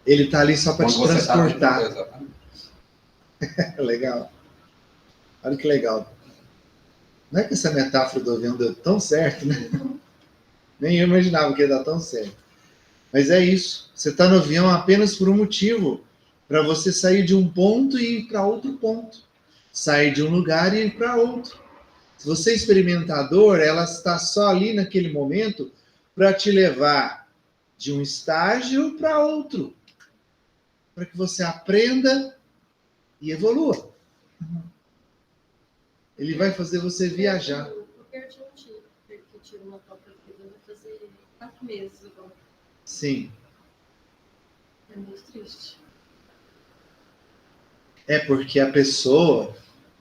Speaker 1: Ele está ali só para te transportar.
Speaker 6: Exatamente.
Speaker 1: Legal. Olha que legal. Não é que essa metáfora do avião deu tão certo, né? Nem eu imaginava que ia dar tão certo. Mas é isso. Você está no avião apenas por um motivo. Para você sair de um ponto e ir para outro ponto. Sair de um lugar e ir para outro. Se você experimentar a dor, ela está só ali naquele momento para te levar de um estágio para outro. Para que você aprenda e evolua. Ele vai fazer você viajar.
Speaker 7: Eu perdi um tio, porque tirou uma própria vida, vai fazer 4 meses agora.
Speaker 1: Sim.
Speaker 7: É muito triste.
Speaker 1: É porque a pessoa,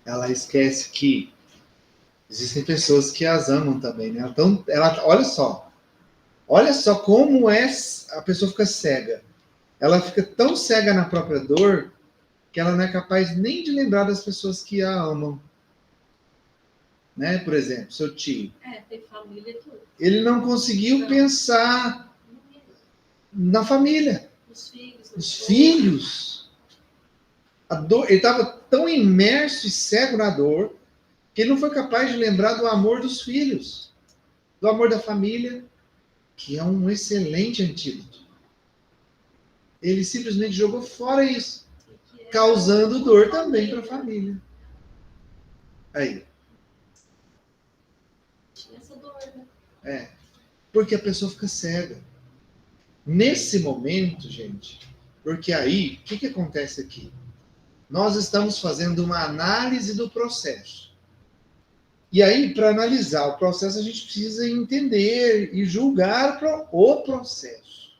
Speaker 1: ela esquece que existem pessoas que as amam também, né? Então, olha só como a pessoa fica cega. Ela fica tão cega na própria dor que ela não é capaz nem de lembrar das pessoas que a amam. Né? Por exemplo, seu tio.
Speaker 7: Tem família e tudo.
Speaker 1: Ele não conseguiu pensar na família.
Speaker 7: Os filhos.
Speaker 1: Os filhos. A dor, ele estava tão imerso e cego na dor que ele não foi capaz de lembrar do amor dos filhos, do amor da família, que é um excelente antídoto. Ele simplesmente jogou fora isso, causando dor também para a família. Aí.
Speaker 7: Tinha essa dor, né?
Speaker 1: Porque a pessoa fica cega. Nesse momento, gente, porque aí, o que acontece aqui? Nós estamos fazendo uma análise do processo. E aí, para analisar o processo, a gente precisa entender e julgar o processo.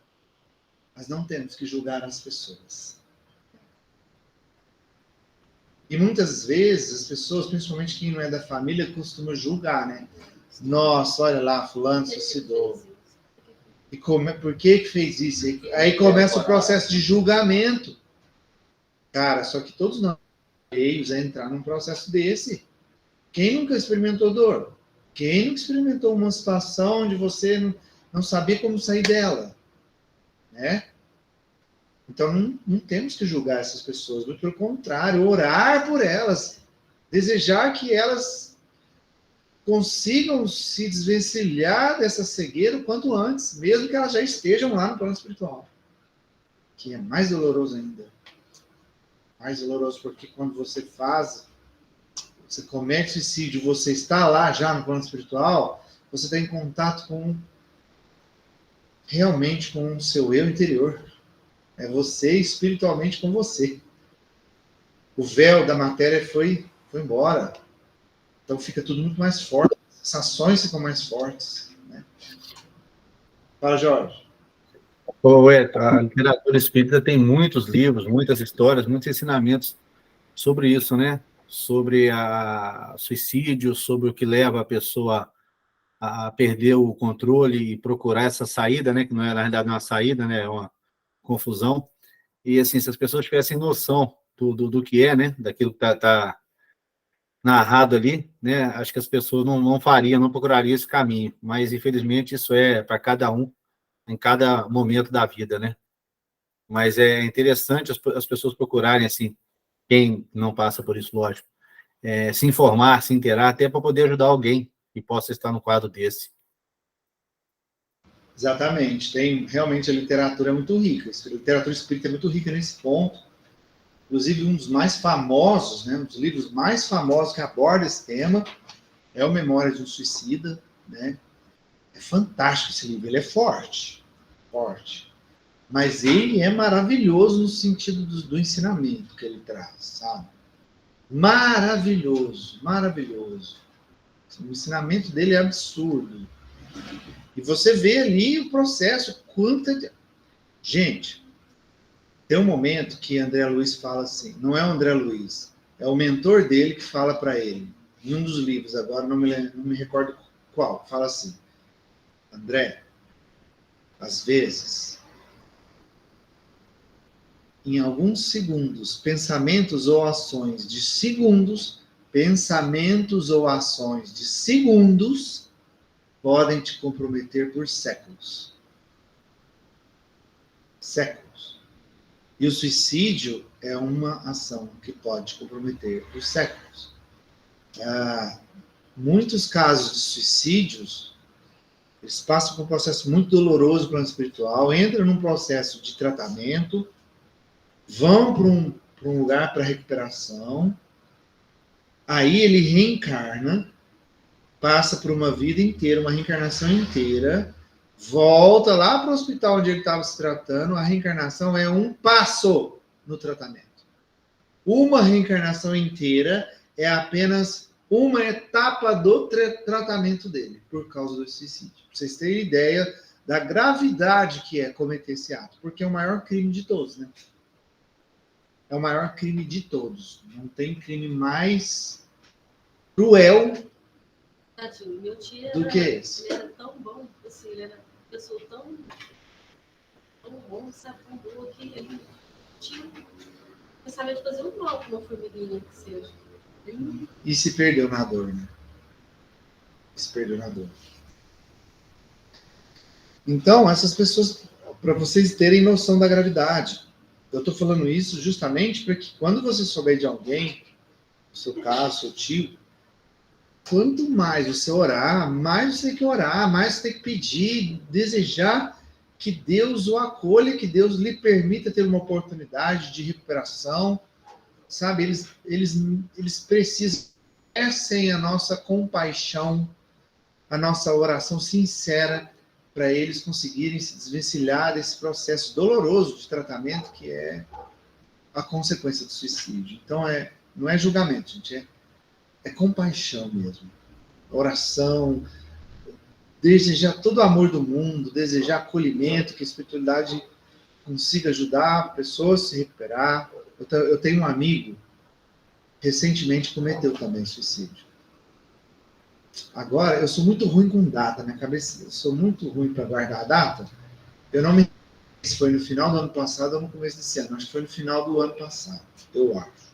Speaker 1: Mas não temos que julgar as pessoas. E muitas vezes as pessoas, principalmente quem não é da família, costumam julgar, né? Nossa, olha lá, fulano suicidou. E por que fez isso? Aí começa o processo de julgamento. Cara, só que todos nós meios a entrar num processo desse. Quem nunca experimentou dor? Quem nunca experimentou uma situação onde você não sabia como sair dela? Né? Então, não temos que julgar essas pessoas, muito pelo contrário, orar por elas, desejar que elas consigam se desvencilhar dessa cegueira o quanto antes, mesmo que elas já estejam lá no plano espiritual, que é mais doloroso ainda. Mais doloroso porque quando você comete suicídio, você está lá já no plano espiritual, você está em contato realmente com o seu eu interior. É você espiritualmente com você. O véu da matéria foi embora. Então fica tudo muito mais forte. As sensações ficam mais fortes. Né? Fala, Jorge.
Speaker 2: A literatura espírita tem muitos livros, muitas histórias, muitos ensinamentos sobre isso, né? Sobre suicídio, sobre o que leva a pessoa a perder o controle e procurar essa saída, né? Que não é, na verdade, uma saída, né? É uma confusão. E, assim, se as pessoas tivessem noção do que é, né? Daquilo que está narrado ali, né? Acho que as pessoas não fariam, não procurariam esse caminho. Mas, infelizmente, isso é para cada um, em cada momento da vida, né? Mas é interessante as pessoas procurarem, assim, quem não passa por isso, lógico, se informar, se inteirar, até para poder ajudar alguém que possa estar no quadro desse.
Speaker 1: Exatamente. Realmente a literatura é muito rica. A literatura espírita é muito rica nesse ponto. Inclusive, um dos mais famosos, né, um dos livros mais famosos que aborda esse tema é o Memória de um Suicida. Né? É fantástico esse livro. Ele é forte. Mas ele é maravilhoso no sentido do ensinamento que ele traz, sabe? Maravilhoso. O ensinamento dele é absurdo. E você vê ali o processo, Gente, tem um momento que André Luiz fala assim, não é o André Luiz, é o mentor dele que fala para ele, em um dos livros, agora não me recordo qual, fala assim, André, às vezes, em alguns segundos, pensamentos ou ações de segundos podem te comprometer por séculos. E o suicídio é uma ação que pode te comprometer por séculos. Muitos casos de suicídios, eles passam por um processo muito doloroso no plano espiritual, entram num processo de tratamento, vão para um lugar para recuperação, aí ele reencarna, passa por uma vida inteira, uma reencarnação inteira, volta lá para o hospital onde ele estava se tratando, a reencarnação é um passo no tratamento. Uma reencarnação inteira é apenas uma etapa do tratamento dele, por causa do suicídio. Para vocês terem ideia da gravidade que é cometer esse ato, porque é o maior crime de todos, né? É o maior crime de todos. Não tem crime mais cruel
Speaker 7: Meu tio
Speaker 1: do que esse.
Speaker 7: Ele era tão bom, assim, ele era uma pessoa tão bom, sabe, tão boa, que ele tinha pensamento de fazer um mal com uma formiguinha que seja.
Speaker 1: E se perdeu na dor, né? Então, essas pessoas, para vocês terem noção da gravidade, eu estou falando isso justamente para que quando você souber de alguém, no seu caso, seu tio, quanto mais você orar, mais você tem que orar, mais você tem que pedir, desejar que Deus o acolha, que Deus lhe permita ter uma oportunidade de recuperação, sabe? Eles precisam, sem a nossa compaixão, a nossa oração sincera, para eles conseguirem se desvencilhar desse processo doloroso de tratamento que é a consequência do suicídio. Então, não é julgamento, gente, é compaixão mesmo. Oração, desejar todo o amor do mundo, desejar acolhimento, que a espiritualidade consiga ajudar pessoas a se recuperar. Eu tenho um amigo, recentemente cometeu também suicídio. Agora, eu sou muito ruim com data, minha cabeça, eu sou muito ruim para guardar a data. Eu não me lembro se foi no final do ano passado ou no começo desse ano. Acho que foi no final do ano passado, eu acho.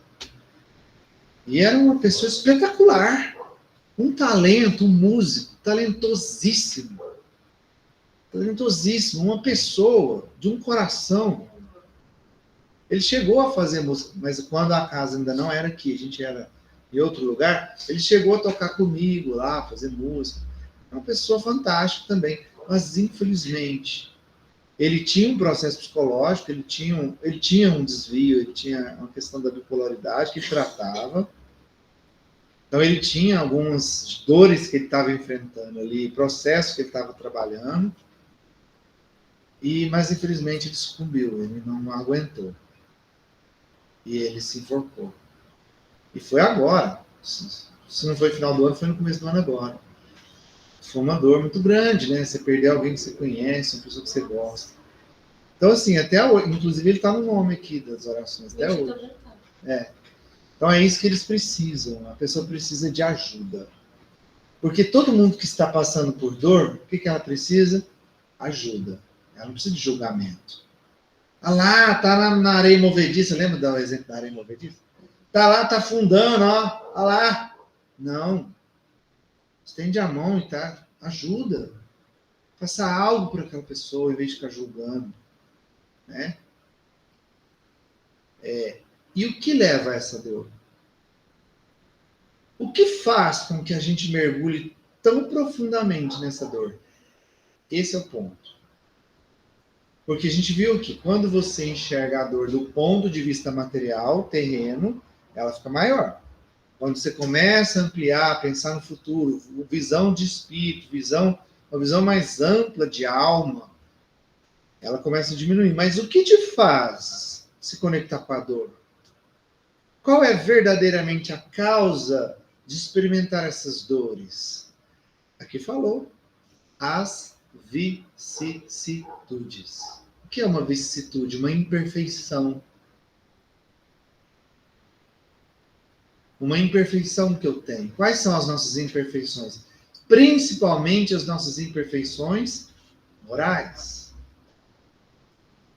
Speaker 1: E era uma pessoa espetacular. Um talento, um músico, talentosíssimo. Talentosíssimo. Uma pessoa de um coração. Ele chegou a fazer música, mas quando a casa ainda não era aqui, a gente era em outro lugar, ele chegou a tocar comigo lá, fazer música. É uma pessoa fantástica também. Mas, infelizmente, ele tinha um processo psicológico, ele tinha um desvio, ele tinha uma questão da bipolaridade que tratava. Então, ele tinha algumas dores que ele estava enfrentando ali, processos que ele estava trabalhando. Mas, infelizmente, ele sucumbiu, ele não aguentou. E ele se enforcou. E foi agora. Se não foi final do ano, foi no começo do ano agora. Foi uma dor muito grande, né? Você perder alguém que você conhece, uma pessoa que você gosta. Então, assim, até hoje, inclusive ele está no nome aqui das orações, até hoje. Então é isso que eles precisam. A pessoa precisa de ajuda. Porque todo mundo que está passando por dor, o que ela precisa? Ajuda. Ela não precisa de julgamento. Ah lá, tá na areia movediça. Lembra do exemplo da areia movediça? Tá lá, tá afundando, ó. Ah lá. Não. Estende a mão e tá. Ajuda. Faça algo para aquela pessoa, em vez de ficar julgando. Né? E o que leva a essa dor? O que faz com que a gente mergulhe tão profundamente nessa dor? Esse é o ponto. Porque a gente viu que quando você enxerga a dor do ponto de vista material, terreno, ela fica maior. Quando você começa a ampliar, pensar no futuro, visão de espírito, uma visão mais ampla de alma, ela começa a diminuir. Mas o que te faz se conectar com a dor? Qual é verdadeiramente a causa de experimentar essas dores? Aqui falou, as vicissitudes. O que é uma vicissitude? Uma imperfeição. Uma imperfeição que eu tenho. Quais são as nossas imperfeições? Principalmente as nossas imperfeições morais.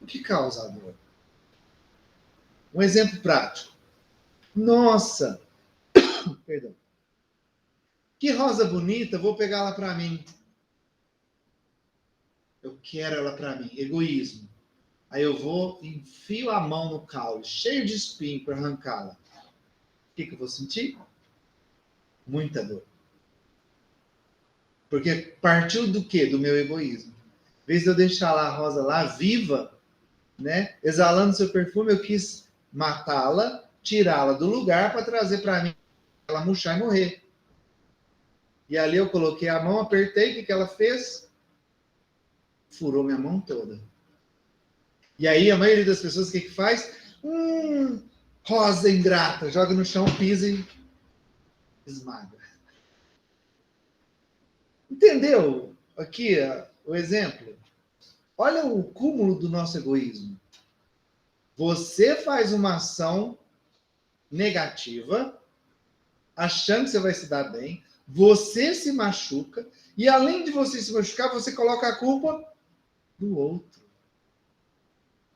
Speaker 1: O que causa a dor? Um exemplo prático. Nossa! Perdão. Que rosa bonita, vou pegar ela para mim. Eu quero ela para mim. Egoísmo. Aí eu vou, enfio a mão no caule, cheio de espinho para arrancá-la. O que eu vou sentir? Muita dor. Porque partiu do quê? Do meu egoísmo. Em vez de eu deixar lá a rosa lá, viva, né? Exalando seu perfume, eu quis matá-la, tirá-la do lugar para trazer para mim, ela murchar e morrer. E ali eu coloquei a mão, apertei, o que ela fez? Furou minha mão toda. E aí a maioria das pessoas o que faz? Rosa ingrata, joga no chão, pisa e esmaga. Entendeu? Aqui o exemplo. Olha o cúmulo do nosso egoísmo. Você faz uma ação negativa, achando que você vai se dar bem, você se machuca, e além de você se machucar, você coloca a culpa do outro.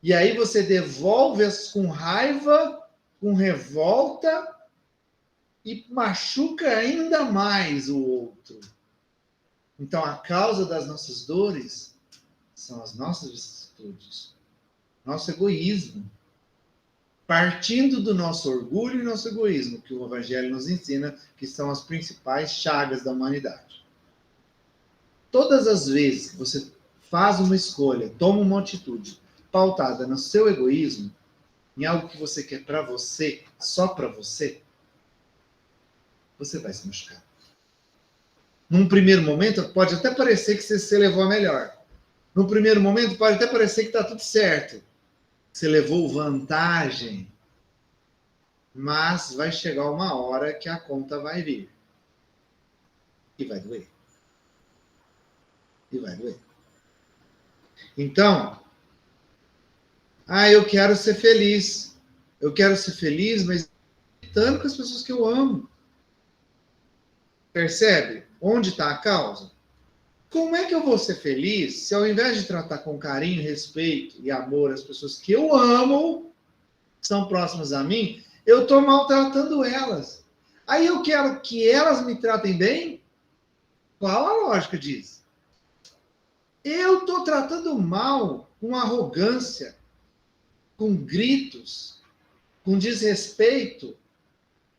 Speaker 1: E aí você devolve com raiva, com revolta, e machuca ainda mais o outro. Então, a causa das nossas dores são as nossas vicissitudes, nosso egoísmo. Partindo do nosso orgulho e nosso egoísmo, que o Evangelho nos ensina que são as principais chagas da humanidade. Todas as vezes que você faz uma escolha, toma uma atitude pautada no seu egoísmo, em algo que você quer para você, só para você, você vai se machucar. Num primeiro momento, pode até parecer que você levou a melhor. No primeiro momento, pode até parecer que está tudo certo. Você levou vantagem. Mas vai chegar uma hora que a conta vai vir. E vai doer. E vai doer. Então, eu quero ser feliz. Eu quero ser feliz, mas tanto com as pessoas que eu amo. Percebe? Onde está a causa? Como é que eu vou ser feliz se ao invés de tratar com carinho, respeito e amor as pessoas que eu amo, que são próximas a mim, eu estou maltratando elas? Aí eu quero que elas me tratem bem? Qual a lógica disso? Eu estou tratando mal, com arrogância, com gritos, com desrespeito,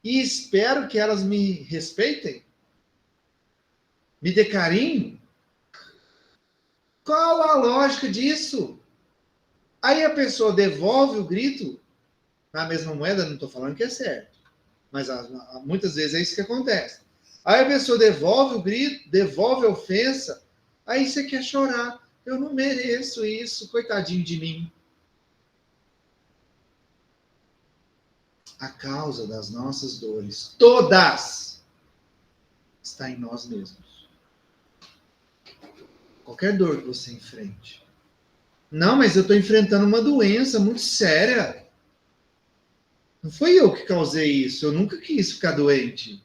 Speaker 1: e espero que elas me respeitem? Me dê carinho? Qual a lógica disso? Aí a pessoa devolve o grito na mesma moeda, não estou falando que é certo, mas muitas vezes é isso que acontece. Aí a pessoa devolve o grito, devolve a ofensa, aí você quer chorar. Eu não mereço isso, coitadinho de mim. A causa das nossas dores, todas, está em nós mesmos. Qualquer dor que você enfrente. Não, mas eu estou enfrentando uma doença muito séria. Não foi eu que causei isso. Eu nunca quis ficar doente.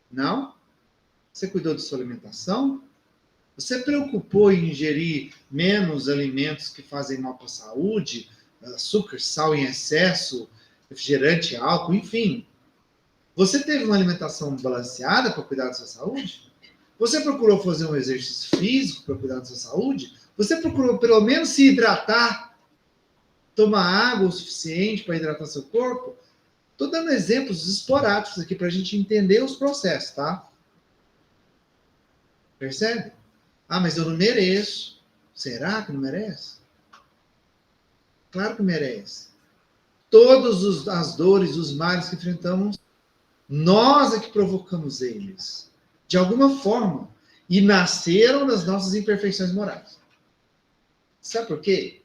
Speaker 1: Não? Você cuidou de sua alimentação? Você preocupou em ingerir menos alimentos que fazem mal para a saúde? Açúcar, sal em excesso, refrigerante, álcool, enfim. Você teve uma alimentação balanceada para cuidar da sua saúde? Você procurou fazer um exercício físico para cuidar da sua saúde? Você procurou pelo menos se hidratar? Tomar água o suficiente para hidratar seu corpo? Estou dando exemplos esporádicos aqui para a gente entender os processos, tá? Percebe? Ah, mas eu não mereço. Será que não merece? Claro que merece. Todas as dores, os males que enfrentamos, nós é que provocamos eles. De alguma forma. E nasceram das nossas imperfeições morais. Sabe por quê?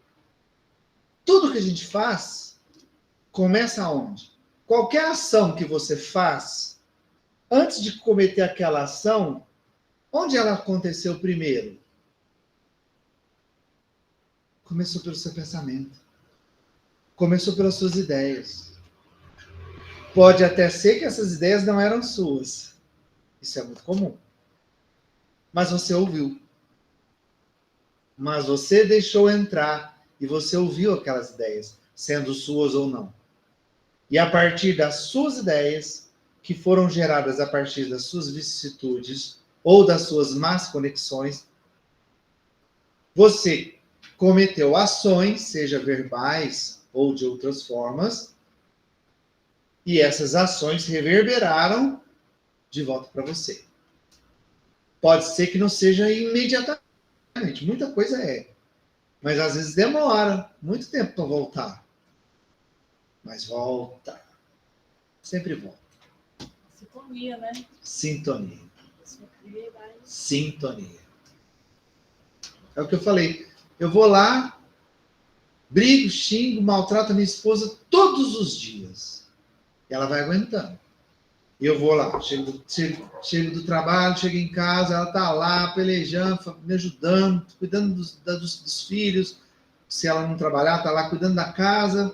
Speaker 1: Tudo que a gente faz começa onde? Qualquer ação que você faz, antes de cometer aquela ação, onde ela aconteceu primeiro? Começou pelo seu pensamento. Começou pelas suas ideias. Pode até ser que essas ideias não eram suas. Isso é muito comum. Mas você ouviu. Mas você deixou entrar e você ouviu aquelas ideias, sendo suas ou não. E a partir das suas ideias, que foram geradas a partir das suas vicissitudes ou das suas más conexões, você cometeu ações, seja verbais ou de outras formas, e essas ações reverberaram de volta para você. Pode ser que não seja imediatamente, muita coisa é, mas às vezes demora muito tempo para voltar. Mas volta. Sempre volta.
Speaker 7: Sintonia, né?
Speaker 1: Sintonia.
Speaker 7: Sintonia.
Speaker 1: Sintonia. É o que eu falei. Eu vou lá, brigo, xingo, maltrato a minha esposa todos os dias. E ela vai aguentando. E eu vou lá, chego do trabalho, chego em casa, ela tá lá pelejando, me ajudando, cuidando dos filhos. Se ela não trabalhar, tá lá cuidando da casa,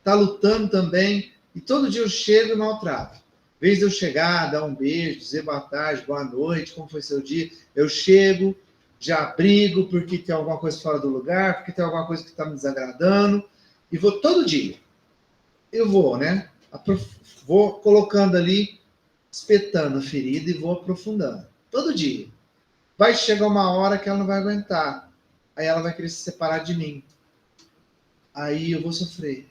Speaker 1: tá lutando também. E todo dia eu chego e maltrato. Em vez de eu chegar, dar um beijo, dizer boa tarde, boa noite, como foi seu dia, eu chego, já brigo porque tem alguma coisa fora do lugar, porque tem alguma coisa que está me desagradando, e vou todo dia. Eu vou, né? Vou colocando ali, espetando a ferida e vou aprofundando. Todo dia. Vai chegar uma hora que ela não vai aguentar. Aí ela vai querer se separar de mim. Aí eu vou sofrer.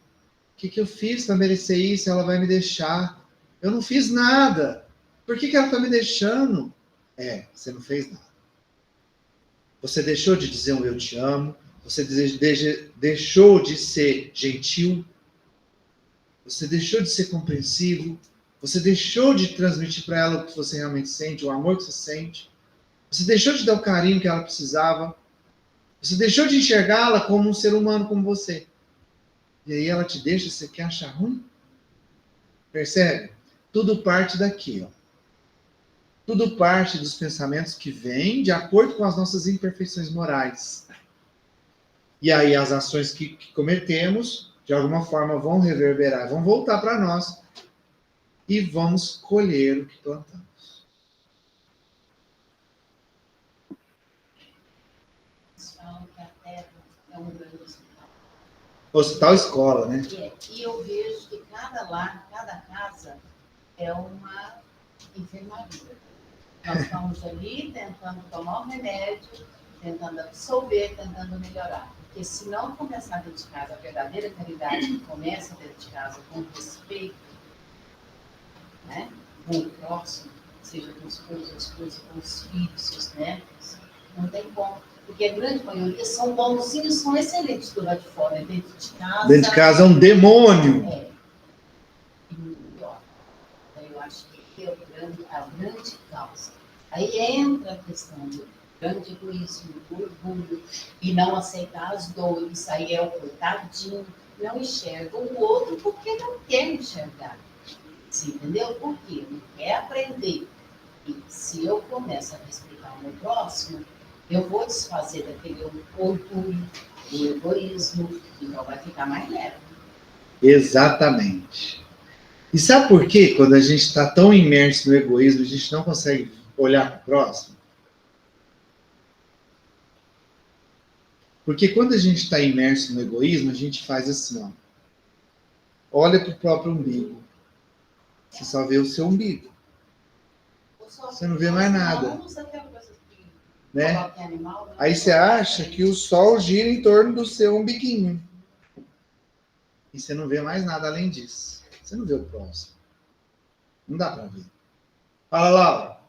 Speaker 1: O que eu fiz para merecer isso? Ela vai me deixar. Eu não fiz nada. Por que ela está me deixando? Você não fez nada. Você deixou de dizer um eu te amo. Você deixou de ser gentil. Você deixou de ser compreensivo. Você deixou de transmitir para ela o que você realmente sente, o amor que você sente. Você deixou de dar o carinho que ela precisava. Você deixou de enxergá-la como um ser humano como você. E aí ela te deixa, você quer achar ruim? Percebe? Tudo parte daqui, ó. Tudo parte dos pensamentos que vêm de acordo com as nossas imperfeições morais. E aí as ações que cometemos, de alguma forma, vão reverberar, vão voltar para nós e vamos colher o que plantamos.
Speaker 4: é um grande hospital.
Speaker 1: Hospital escola, né?
Speaker 4: E eu vejo que cada lar, cada casa é uma enfermaria. Nós estamos ali tentando tomar um remédio, tentando absorver, tentando melhorar. Porque se não começar dentro de casa, a verdadeira caridade que começa dentro de casa com respeito, né? Com o próximo, seja com os esposa, com os filhos, seus netos, não tem como. Porque a grande maioria são bonzinhos, são excelentes do lado de fora, dentro de casa.
Speaker 1: Dentro de casa é um demônio.
Speaker 4: É. E pior. Eu acho que é a grande causa. Aí entra a questão do grande egoísmo, do orgulho, e não aceitar as dores. Aí é o coitadinho, não enxerga o outro porque não quer enxergar. Você entendeu? Por quê? Não quer aprender. E se eu começo a respeitar o meu próximo, eu vou desfazer daquele orgulho, do egoísmo, então vai ficar mais leve.
Speaker 1: Exatamente. E sabe por quê? Quando a gente está tão imerso no egoísmo, a gente não consegue olhar para o próximo? Porque quando a gente está imerso no egoísmo, a gente faz assim, ó. Olha para o próprio umbigo. Você só vê o seu umbigo. Você não vê mais nada. Né? Aí você acha que o sol gira em torno do seu umbiguinho. E você não vê mais nada além disso. Você não vê o próximo. Não dá para ver. Fala, Laura.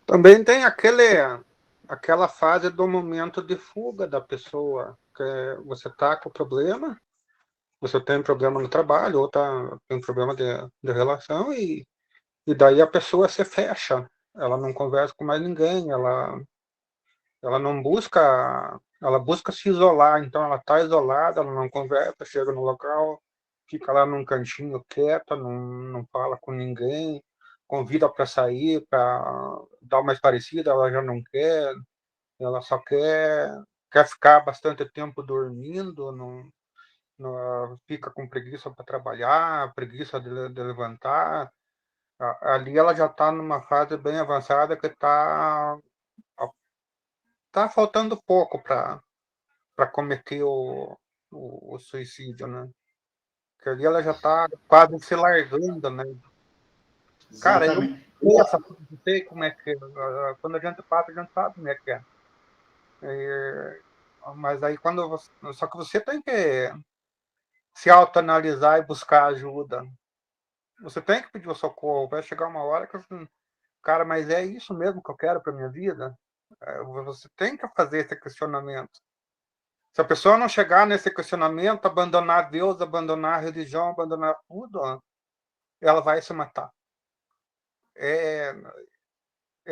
Speaker 5: Também tem aquela fase do momento de fuga da pessoa, que você está com o problema, você tem problema no trabalho, ou tem problema de relação, e daí a pessoa se fecha, ela não conversa com mais ninguém, ela não busca, ela busca se isolar, então ela está isolada, ela não conversa, chega no local, fica lá num cantinho quieta, não fala com ninguém, convida para sair, para dar uma parecida, ela já não quer, ela só quer ficar bastante tempo dormindo, não fica com preguiça para trabalhar, preguiça de levantar. Ali ela já está numa fase bem avançada que está faltando pouco para cometer o suicídio, né? Porque ali ela já está quase se largando, né? Cara, eu
Speaker 1: Exatamente.
Speaker 5: não sei como é que é. Quando a gente passa, a gente sabe como é que é. Mas aí só que você tem que se autoanalisar e buscar ajuda. Você tem que pedir o socorro. Vai chegar uma hora que assim, cara, mas é isso mesmo que eu quero para minha vida? Você tem que fazer esse questionamento. Se a pessoa não chegar nesse questionamento, abandonar Deus, abandonar a religião, abandonar tudo, ela vai se matar. É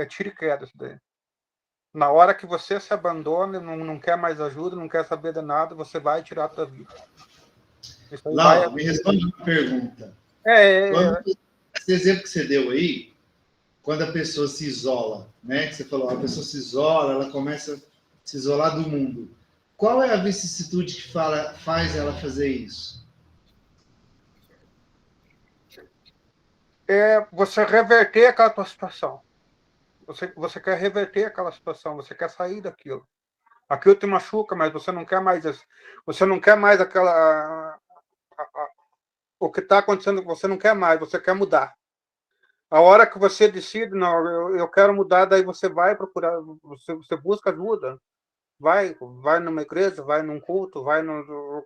Speaker 5: tiro e queda isso daí. Na hora que você se abandona, não quer mais ajuda, não quer saber de nada, você vai tirar a sua vida.
Speaker 1: Laura, me responde uma pergunta. Esse exemplo que você deu aí, quando a pessoa se isola, né? Que você falou, a pessoa se isola, ela começa a se isolar do mundo. Qual é a vicissitude que faz ela fazer isso?
Speaker 5: É você reverter aquela tua situação. Você quer reverter aquela situação, você quer sair daquilo. Aquilo te machuca, mas você não quer mais aquela o que está acontecendo, você não quer mais, você quer mudar. A hora que você decide, não, eu quero mudar, daí você vai procurar, você busca ajuda, vai numa igreja, vai num culto,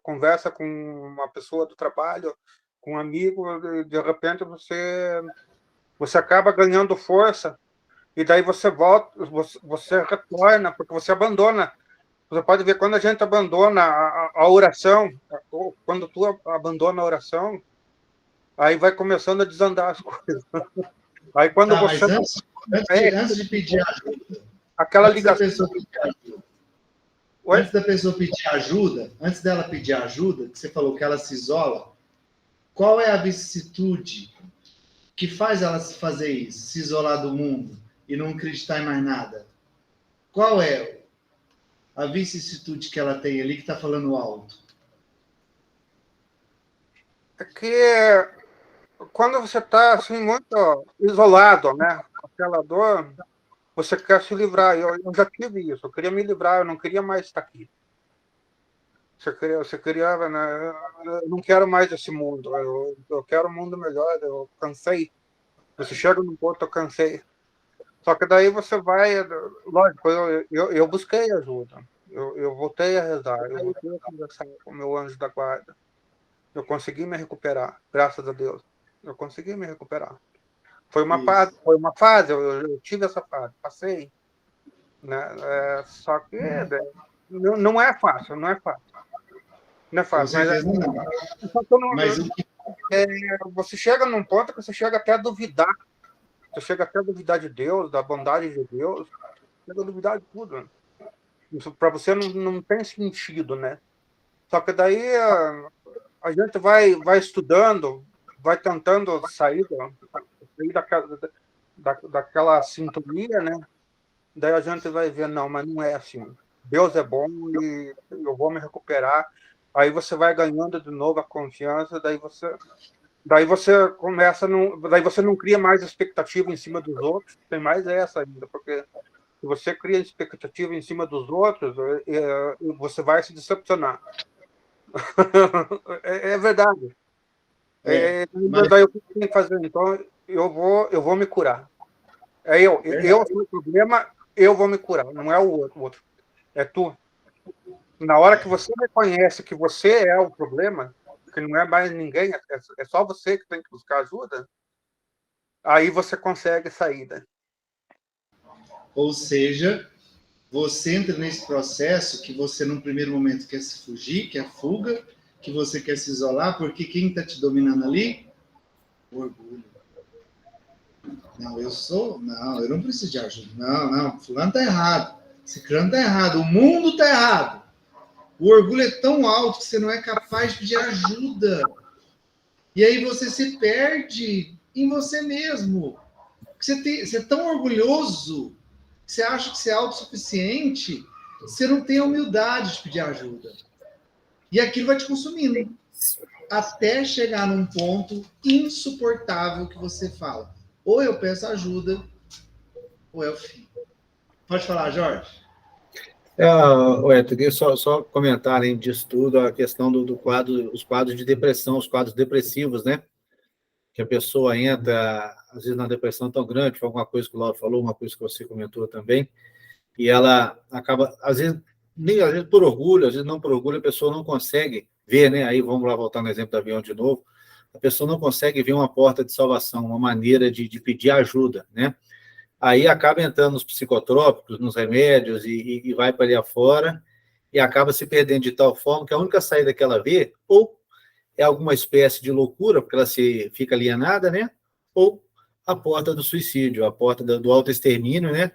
Speaker 5: conversa com uma pessoa do trabalho, com um amigo, de repente você acaba ganhando força, e daí você volta, você retorna, porque você abandona. Você pode ver, quando a gente abandona a oração, ou quando tu abandona a oração, aí vai começando a desandar as coisas. Aí quando você...
Speaker 1: Mas antes de pedir ajuda,
Speaker 5: aquela ligação...
Speaker 1: Antes da pessoa pedir ajuda, antes dela pedir ajuda, que você falou que ela se isola, qual é a vicissitude que faz ela fazer isso, se isolar do mundo e não acreditar em mais nada? Qual é a vicissitude que ela tem ali que está falando alto?
Speaker 5: É que quando você está assim, muito isolado, né, com aquela dor, você quer se livrar. Eu já tive isso, eu queria me livrar, eu não queria mais estar aqui. Você queria, né? Eu não quero mais esse mundo, eu quero um mundo melhor, eu cansei. Você chega num ponto, eu cansei. Só que daí você vai, lógico, eu busquei ajuda, eu voltei a rezar, eu voltei a conversar com o meu anjo da guarda. Eu consegui me recuperar, graças a Deus. Eu consegui me recuperar. Foi uma fase, eu tive essa fase, passei. Né? Só que não é fácil, não é fácil. Não é fácil. Mas você chega num ponto que você chega até a duvidar. Você chega até a duvidar de Deus, da bondade de Deus. Chega a duvidar de tudo. Isso para você não tem sentido, né? Só que daí a gente vai estudando, vai tentando sair daquela sintonia, né? Daí a gente vai ver, não, mas não é assim. Deus é bom e eu vou me recuperar. Aí você vai ganhando de novo a confiança, daí você começa, daí você não cria mais expectativa em cima dos outros, tem mais essa ainda, porque se você cria expectativa em cima dos outros, você vai se decepcionar. É verdade. Daí o que eu tenho que fazer? Então, eu vou me curar. Eu sou o problema, eu vou me curar, não é o outro. É tu. Na hora que você reconhece que você é o problema, que não é mais ninguém, é só você que tem que buscar ajuda, aí você consegue sair. Né?
Speaker 1: Ou seja, você entra nesse processo que você, num primeiro momento, quer se fugir, quer fuga, que você quer se isolar, porque quem está te dominando ali? O orgulho. Não, eu não preciso de ajuda. Não, fulano está errado. Ciclano está errado. O mundo está errado. O orgulho é tão alto que você não é capaz de pedir ajuda. E aí você se perde em você mesmo. Você é tão orgulhoso que você acha que você é autossuficiente, você não tem a humildade de pedir ajuda. E aquilo vai te consumindo. Até chegar num ponto insuportável que você fala, ou eu peço ajuda, ou é o fim. Pode falar, Jorge?
Speaker 2: Queria só comentar, além disso tudo, a questão do quadro, os quadros de depressão, os quadros depressivos, né? Que a pessoa entra, às vezes, na depressão tão grande, foi alguma coisa que o Lauro falou, uma coisa que você comentou também, e ela acaba, às vezes por orgulho, às vezes não por orgulho, a pessoa não consegue ver, né? Aí vamos lá voltar no exemplo do avião de novo, a pessoa não consegue ver uma porta de salvação, uma maneira de pedir ajuda, né? Aí acaba entrando nos psicotrópicos, nos remédios, e vai para ali afora, e acaba se perdendo de tal forma que a única saída que ela vê, ou é alguma espécie de loucura, porque ela fica alienada, né? Ou a porta do suicídio, a porta do autoextermínio, né?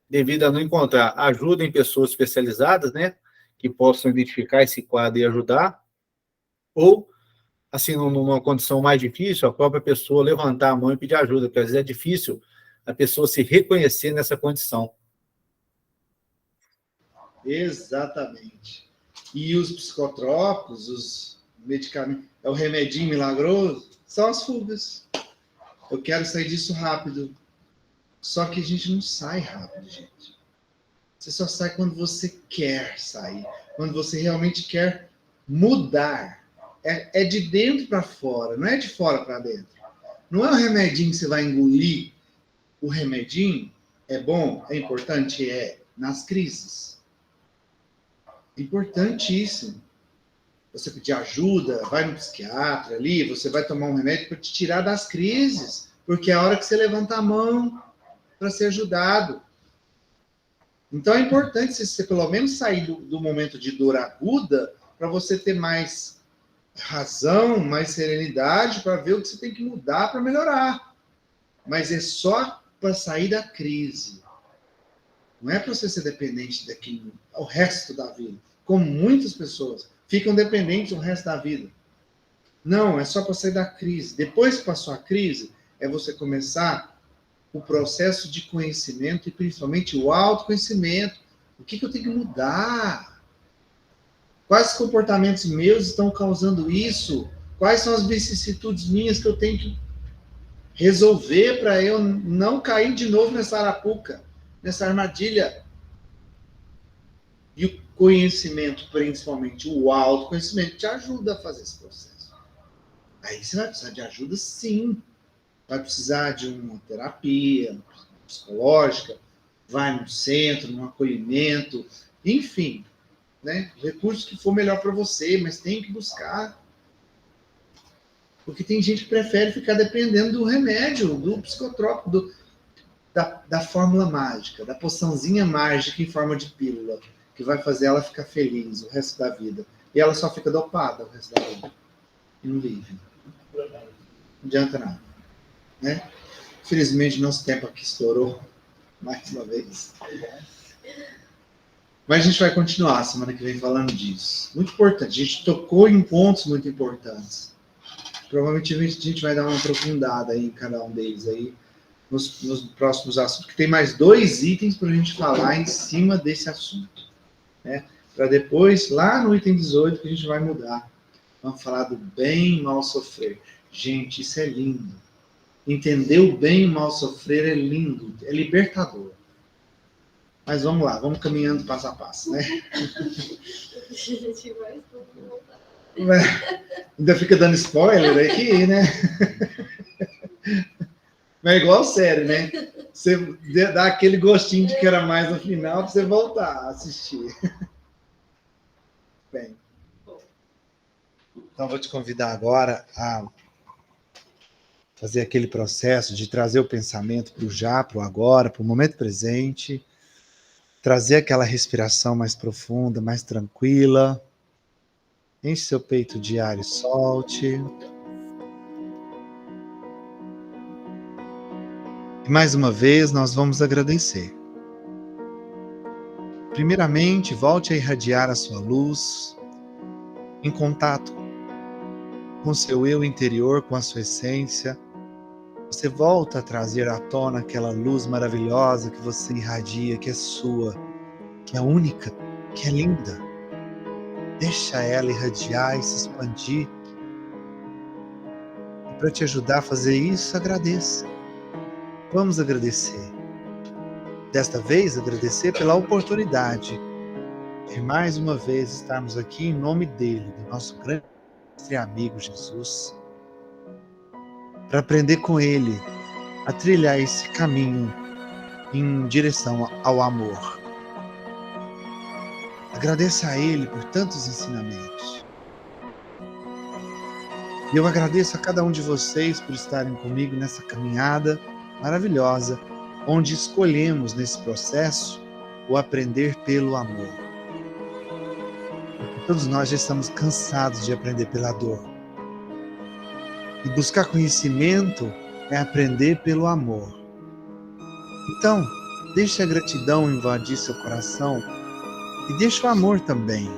Speaker 2: Devido a não encontrar ajuda em pessoas especializadas, né? Que possam identificar esse quadro e ajudar, ou, assim, numa condição mais difícil, a própria pessoa levantar a mão e pedir ajuda, porque às vezes é difícil a pessoa se reconhecer nessa condição.
Speaker 1: Exatamente. E os psicotrópicos, os medicamentos, é o remedinho milagroso, são as fugas. Eu quero sair disso rápido. Só que a gente não sai rápido, gente. Você só sai quando você quer sair, quando você realmente quer mudar. É de dentro para fora, não é de fora para dentro. Não é um remedinho que você vai engolir. O remedinho é bom, é importante, nas crises. É importantíssimo. Você pedir ajuda, vai no psiquiatra ali, você vai tomar um remédio para te tirar das crises, porque é a hora que você levanta a mão para ser ajudado. Então é importante você pelo menos sair do momento de dor aguda para você ter mais razão, mais serenidade para ver o que você tem que mudar para melhorar. Mas é só para sair da crise. Não é para você ser dependente daquilo o resto da vida. Como muitas pessoas ficam dependentes o resto da vida. Não, é só para sair da crise. Depois que passou a crise, é você começar o processo de conhecimento e principalmente o autoconhecimento. O que eu tenho que mudar? Quais comportamentos meus estão causando isso? Quais são as vicissitudes minhas que eu tenho que resolver para eu não cair de novo nessa arapuca? nessa armadilha. E o conhecimento, principalmente o autoconhecimento, te ajuda a fazer esse processo. Aí você vai precisar de ajuda, sim. Vai precisar de uma terapia psicológica, vai num centro, num acolhimento, enfim, né? O recurso que for melhor para você, mas tem que buscar. Porque tem gente que prefere ficar dependendo do remédio, do psicotrópico, da fórmula mágica, da poçãozinha mágica em forma de pílula, que vai fazer ela ficar feliz o resto da vida. E ela só fica dopada o resto da vida. E não vive. Não adianta nada. Né? Infelizmente, nosso tempo aqui estourou mais uma vez. Mas a gente vai continuar semana que vem falando disso. Muito importante. A gente tocou em pontos muito importantes. Provavelmente a gente vai dar uma aprofundada aí em cada um deles aí nos próximos assuntos, que tem mais 2 itens para a gente falar em cima desse assunto. Né? Para depois, lá no item 18, que a gente vai mudar. Vamos falar do bem e mal sofrer. Gente, isso é lindo. Entender o bem e o mal sofrer é lindo, é libertador. Mas vamos lá, vamos caminhando passo a passo, né? Ainda fica dando spoiler aqui, né? Mas é igual série, né? Você dá aquele gostinho de que era mais no final para você voltar a assistir. Bem. Então, vou te convidar agora a fazer aquele processo de trazer o pensamento para o já, para o agora, para o momento presente. Trazer aquela respiração mais profunda, mais tranquila. Enche seu peito de ar e solte. E mais uma vez, nós vamos agradecer. Primeiramente, volte a irradiar a sua luz em contato com o seu eu interior, com a sua essência. Você volta a trazer à tona aquela luz maravilhosa que você irradia, que é sua, que é única, que é linda. Deixa ela irradiar e se expandir. E para te ajudar a fazer isso, agradeça. Vamos agradecer. Desta vez, agradecer pela oportunidade de mais uma vez estarmos aqui em nome dele, do nosso grande mestre e amigo Jesus, para aprender com ele a trilhar esse caminho em direção ao amor. Agradeça a ele por tantos ensinamentos. E eu agradeço a cada um de vocês por estarem comigo nessa caminhada maravilhosa, onde escolhemos nesse processo o aprender pelo amor. Porque todos nós já estamos cansados de aprender pela dor. E buscar conhecimento é aprender pelo amor. Então, deixe a gratidão invadir seu coração e deixe o amor também.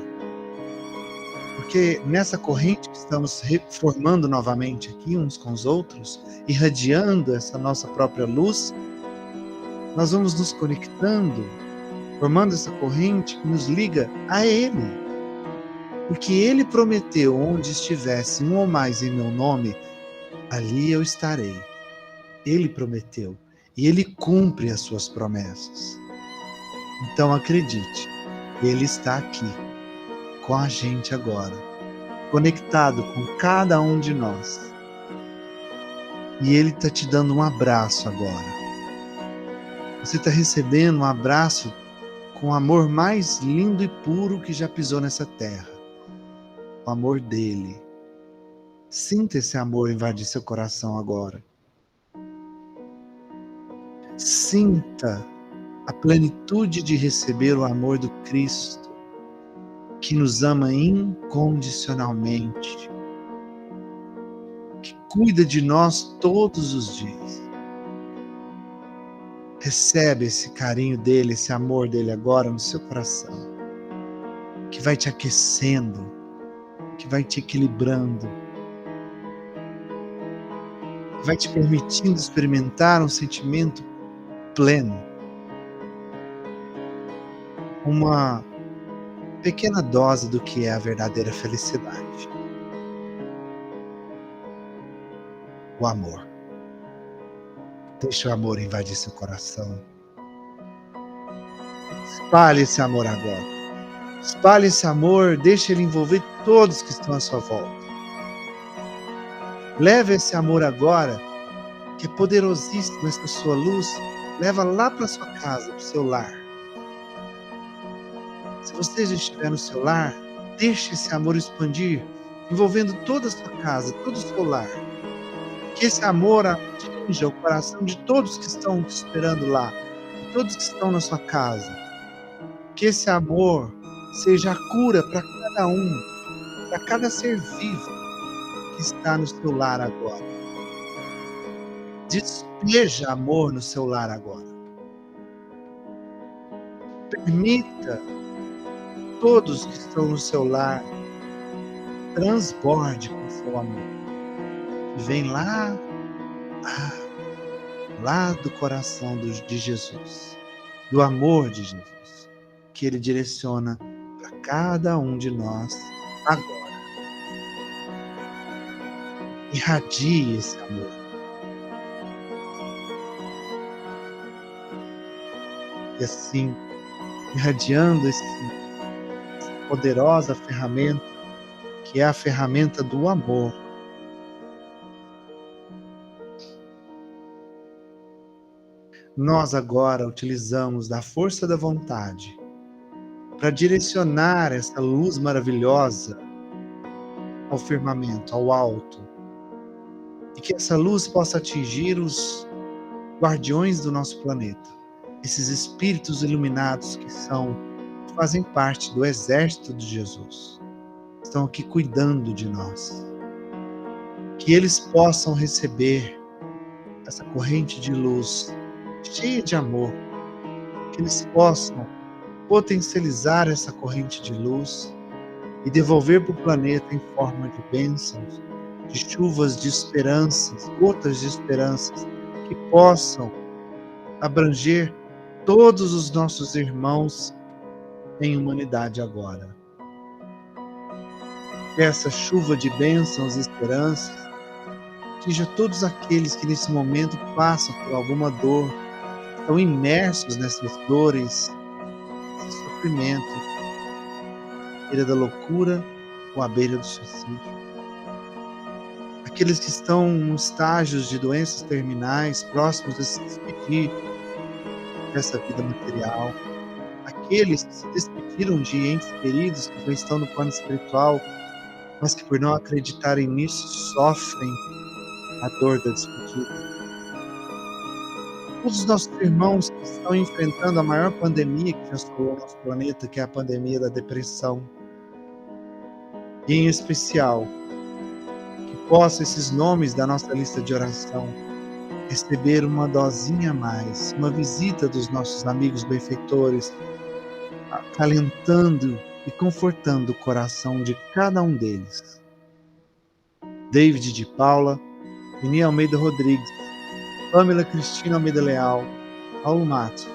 Speaker 1: Porque nessa corrente que estamos formando novamente aqui uns com os outros, irradiando essa nossa própria luz, nós vamos nos conectando, formando essa corrente que nos liga a Ele. Porque Ele prometeu, onde estivesse um ou mais em meu nome, ali eu estarei. Ele prometeu. E Ele cumpre as suas promessas. Então acredite, Ele está aqui, com a gente agora, conectado com cada um de nós. E Ele está te dando um abraço agora. Você está recebendo um abraço com o amor mais lindo e puro que já pisou nessa terra. O amor dele. Sinta esse amor invadir seu coração agora. Sinta a plenitude de receber o amor do Cristo, que nos ama incondicionalmente, que cuida de nós todos os dias. Recebe esse carinho dele, esse amor dele agora no seu coração, que vai te aquecendo, que vai te equilibrando, que vai te permitindo experimentar um sentimento pleno, uma pequena dose do que é a verdadeira felicidade. O amor. Deixa o amor invadir seu coração. Espalhe esse amor agora. Espalhe esse amor, deixe ele envolver todos que estão à sua volta. Leve esse amor agora, que é poderosíssimo, essa sua luz, leva lá para sua casa, para o seu lar. Se você já estiver no seu lar, deixe esse amor expandir, envolvendo toda a sua casa, todo o seu lar. Que esse amor atinja o coração de todos que estão te esperando lá, de todos que estão na sua casa. Que esse amor seja a cura para cada um, para cada ser vivo que está no seu lar agora. Despeja amor no seu lar agora. Permita todos que estão no seu lar transborde com seu amor. E vem lá do coração de Jesus, do amor de Jesus, que Ele direciona para cada um de nós agora. Irradie esse amor. E assim, irradiando essa poderosa ferramenta, que é a ferramenta do amor, nós agora utilizamos da força da vontade para direcionar essa luz maravilhosa ao firmamento, ao alto, e que essa luz possa atingir os guardiões do nosso planeta, esses espíritos iluminados que fazem parte do exército de Jesus, estão aqui cuidando de nós, que eles possam receber essa corrente de luz cheia de amor, que eles possam potencializar essa corrente de luz e devolver para o planeta em forma de bênçãos, de chuvas de esperanças, gotas de esperanças, que possam abranger todos os nossos irmãos em humanidade agora. Que essa chuva de bênçãos e esperanças atinja todos aqueles que nesse momento passam por alguma dor, estão imersos nessas dores, nesse sofrimento, à beira da loucura ou à beira do suicídio. Aqueles que estão em estágios de doenças terminais, próximos a se despedir dessa vida material. Aqueles que se despediram de entes queridos que já estão no plano espiritual, mas que por não acreditarem nisso sofrem a dor da despedida. Todos os nossos irmãos que estão enfrentando a maior pandemia que já assolou o nosso planeta, que é a pandemia da depressão. E em especial, que possam esses nomes da nossa lista de oração receber uma dosinha a mais, uma visita dos nossos amigos benfeitores, acalentando e confortando o coração de cada um deles. David de Paula, Vini Almeida Rodrigues, Pamela Cristina Almeida Leal, Paulo Matos,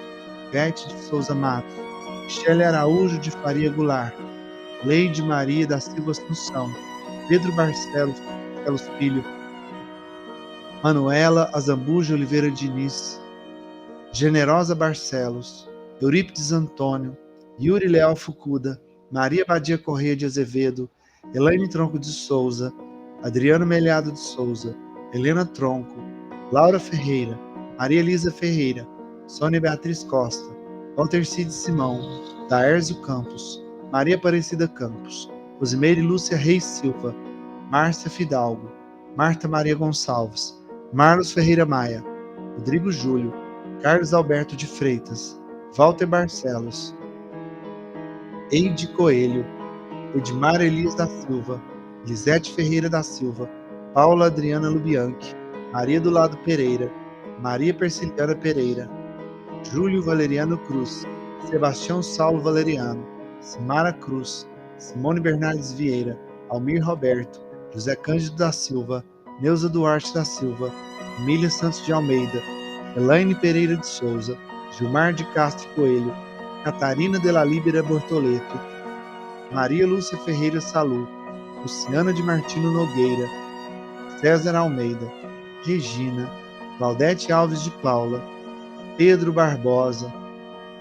Speaker 1: Bete de Souza Matos, Michele Araújo de Faria Goulart, Leide Maria da Silva Assunção, Pedro Barcelos Filho, Manuela Azambuja Oliveira Diniz, Generosa Barcelos, Eurípides Antônio, Yuri Leal Fucuda, Maria Badia Correia de Azevedo, Elaine Tronco de Souza, Adriano Meliado de Souza, Helena Tronco, Laura Ferreira, Maria Elisa Ferreira, Sônia Beatriz Costa, Walter Cid Simão, Daérzio Campos, Maria Aparecida Campos, Rosimeire Lúcia Reis Silva, Márcia Fidalgo, Marta Maria Gonçalves, Marlos Ferreira Maia, Rodrigo Júlio, Carlos Alberto de Freitas, Walter Barcelos, Eide Coelho, Edmar Elias da Silva, Lisete Ferreira da Silva, Paula Adriana Lubianchi, Maria do Lado Pereira, Maria Persiliana Pereira, Júlio Valeriano Cruz, Sebastião Saulo Valeriano, Simara Cruz, Simone Bernardes Vieira, Almir Roberto, José Cândido da Silva, Neuza Duarte da Silva, Emília Santos de Almeida, Elaine Pereira de Souza, Gilmar de Castro Coelho, Catarina de la Líbera Bortoleto, Maria Lúcia Ferreira Salu, Luciana de Martino Nogueira, César Almeida, Regina, Claudete Alves de Paula, Pedro Barbosa,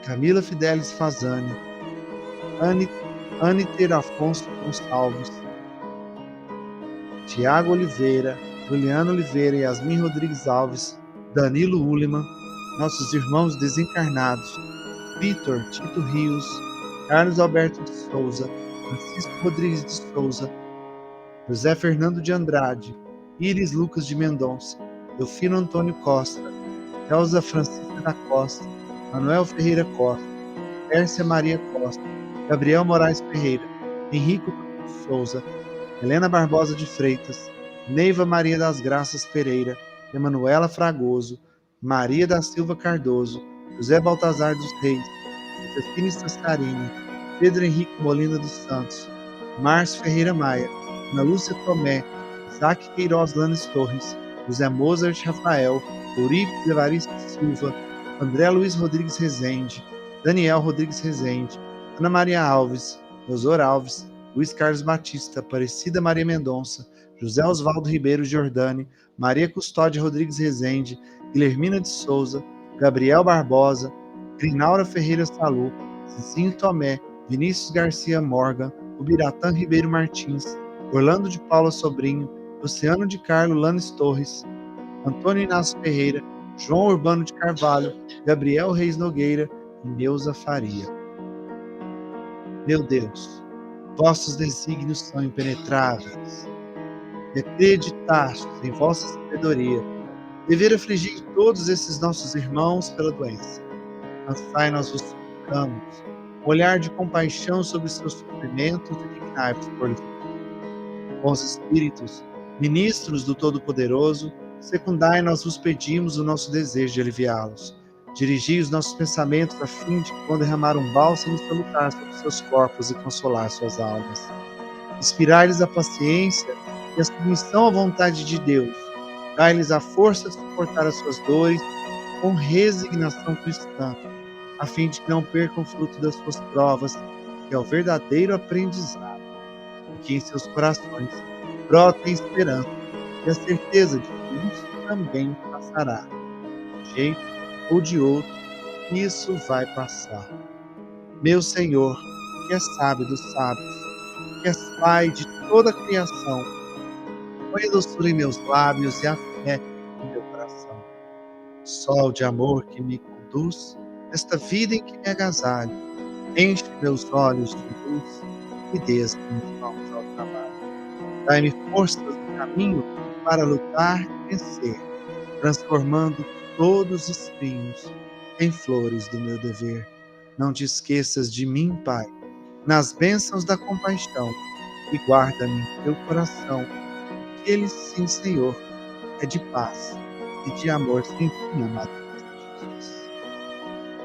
Speaker 1: Camila Fidelis Fazani, Aniter Afonso Gonçalves, Tiago Oliveira, Juliano Oliveira, Yasmin Rodrigues Alves, Danilo Uliman, nossos irmãos desencarnados, Vitor Tito Rios, Carlos Alberto de Souza, Francisco Rodrigues de Souza, José Fernando de Andrade, Iris Lucas de Mendonça, Delfino Antônio Costa, Elza Francisca da Costa, Manuel Ferreira Costa, Pércia Maria Costa, Gabriel Moraes Ferreira, Henrico Souza, Helena Barbosa de Freitas, Neiva Maria das Graças Pereira, Emanuela Fragoso, Maria da Silva Cardoso, José Baltazar dos Reis, Josefina Sascarini, Pedro Henrique Molina dos Santos, Márcio Ferreira Maia, Ana Lúcia Tomé, Isaac Queiroz Lanes Torres, José Mozart Rafael, Eurípides Evaristo Silva, André Luiz Rodrigues Rezende, Daniel Rodrigues Rezende, Ana Maria Alves, Eusor Alves, Luiz Carlos Batista, Aparecida Maria Mendonça, José Osvaldo Ribeiro Giordani, Maria Custódia Rodrigues Rezende, Guilhermina de Souza, Gabriel Barbosa, Grinaura Ferreira Salu, Cicinho Tomé, Vinícius Garcia Morgan, Ubiratã Ribeiro Martins, Orlando de Paula Sobrinho, Luciano de Carlo Lanes Torres, Antônio Inácio Ferreira, João Urbano de Carvalho, Gabriel Reis Nogueira e Neuza Faria. Meu Deus, vossos desígnios são impenetráveis. E acreditastes em vossa sabedoria, dever afligir todos esses nossos irmãos pela doença. Cansai-nós vos suplicamos, um olhar de compaixão sobre seus sofrimentos e dignai-vos por livre. Bons espíritos, ministros do Todo-Poderoso, secundai-nós vos pedimos o nosso desejo de aliviá-los. Dirigi os nossos pensamentos a fim de, quando derramar um bálsamo, salutar sobre seus corpos e consolar suas almas. Inspirai-lhes a paciência e a submissão à vontade de Deus. Dai-lhes a força de suportar as suas dores com resignação cristã, a fim de que não percam o fruto das suas provas, que é o verdadeiro aprendizado, e que em seus corações brotem esperança e a certeza de que isso também passará. De um jeito ou de outro, isso vai passar. Meu Senhor, que és sábio dos sábios, que és Pai de toda a criação, põe a doçura em meus lábios e a fé em meu coração. Sol de amor que me conduz, nesta vida em que me agasalho, enche meus olhos de luz e desce minhas mãos ao trabalho. Dai-me forças no caminho para lutar e vencer, transformando todos os espinhos em flores do meu dever. Não te esqueças de mim, Pai, nas bênçãos da compaixão, e guarda-me em teu coração, que ele, sim, Senhor, é de paz e de amor sem fim, amado Jesus.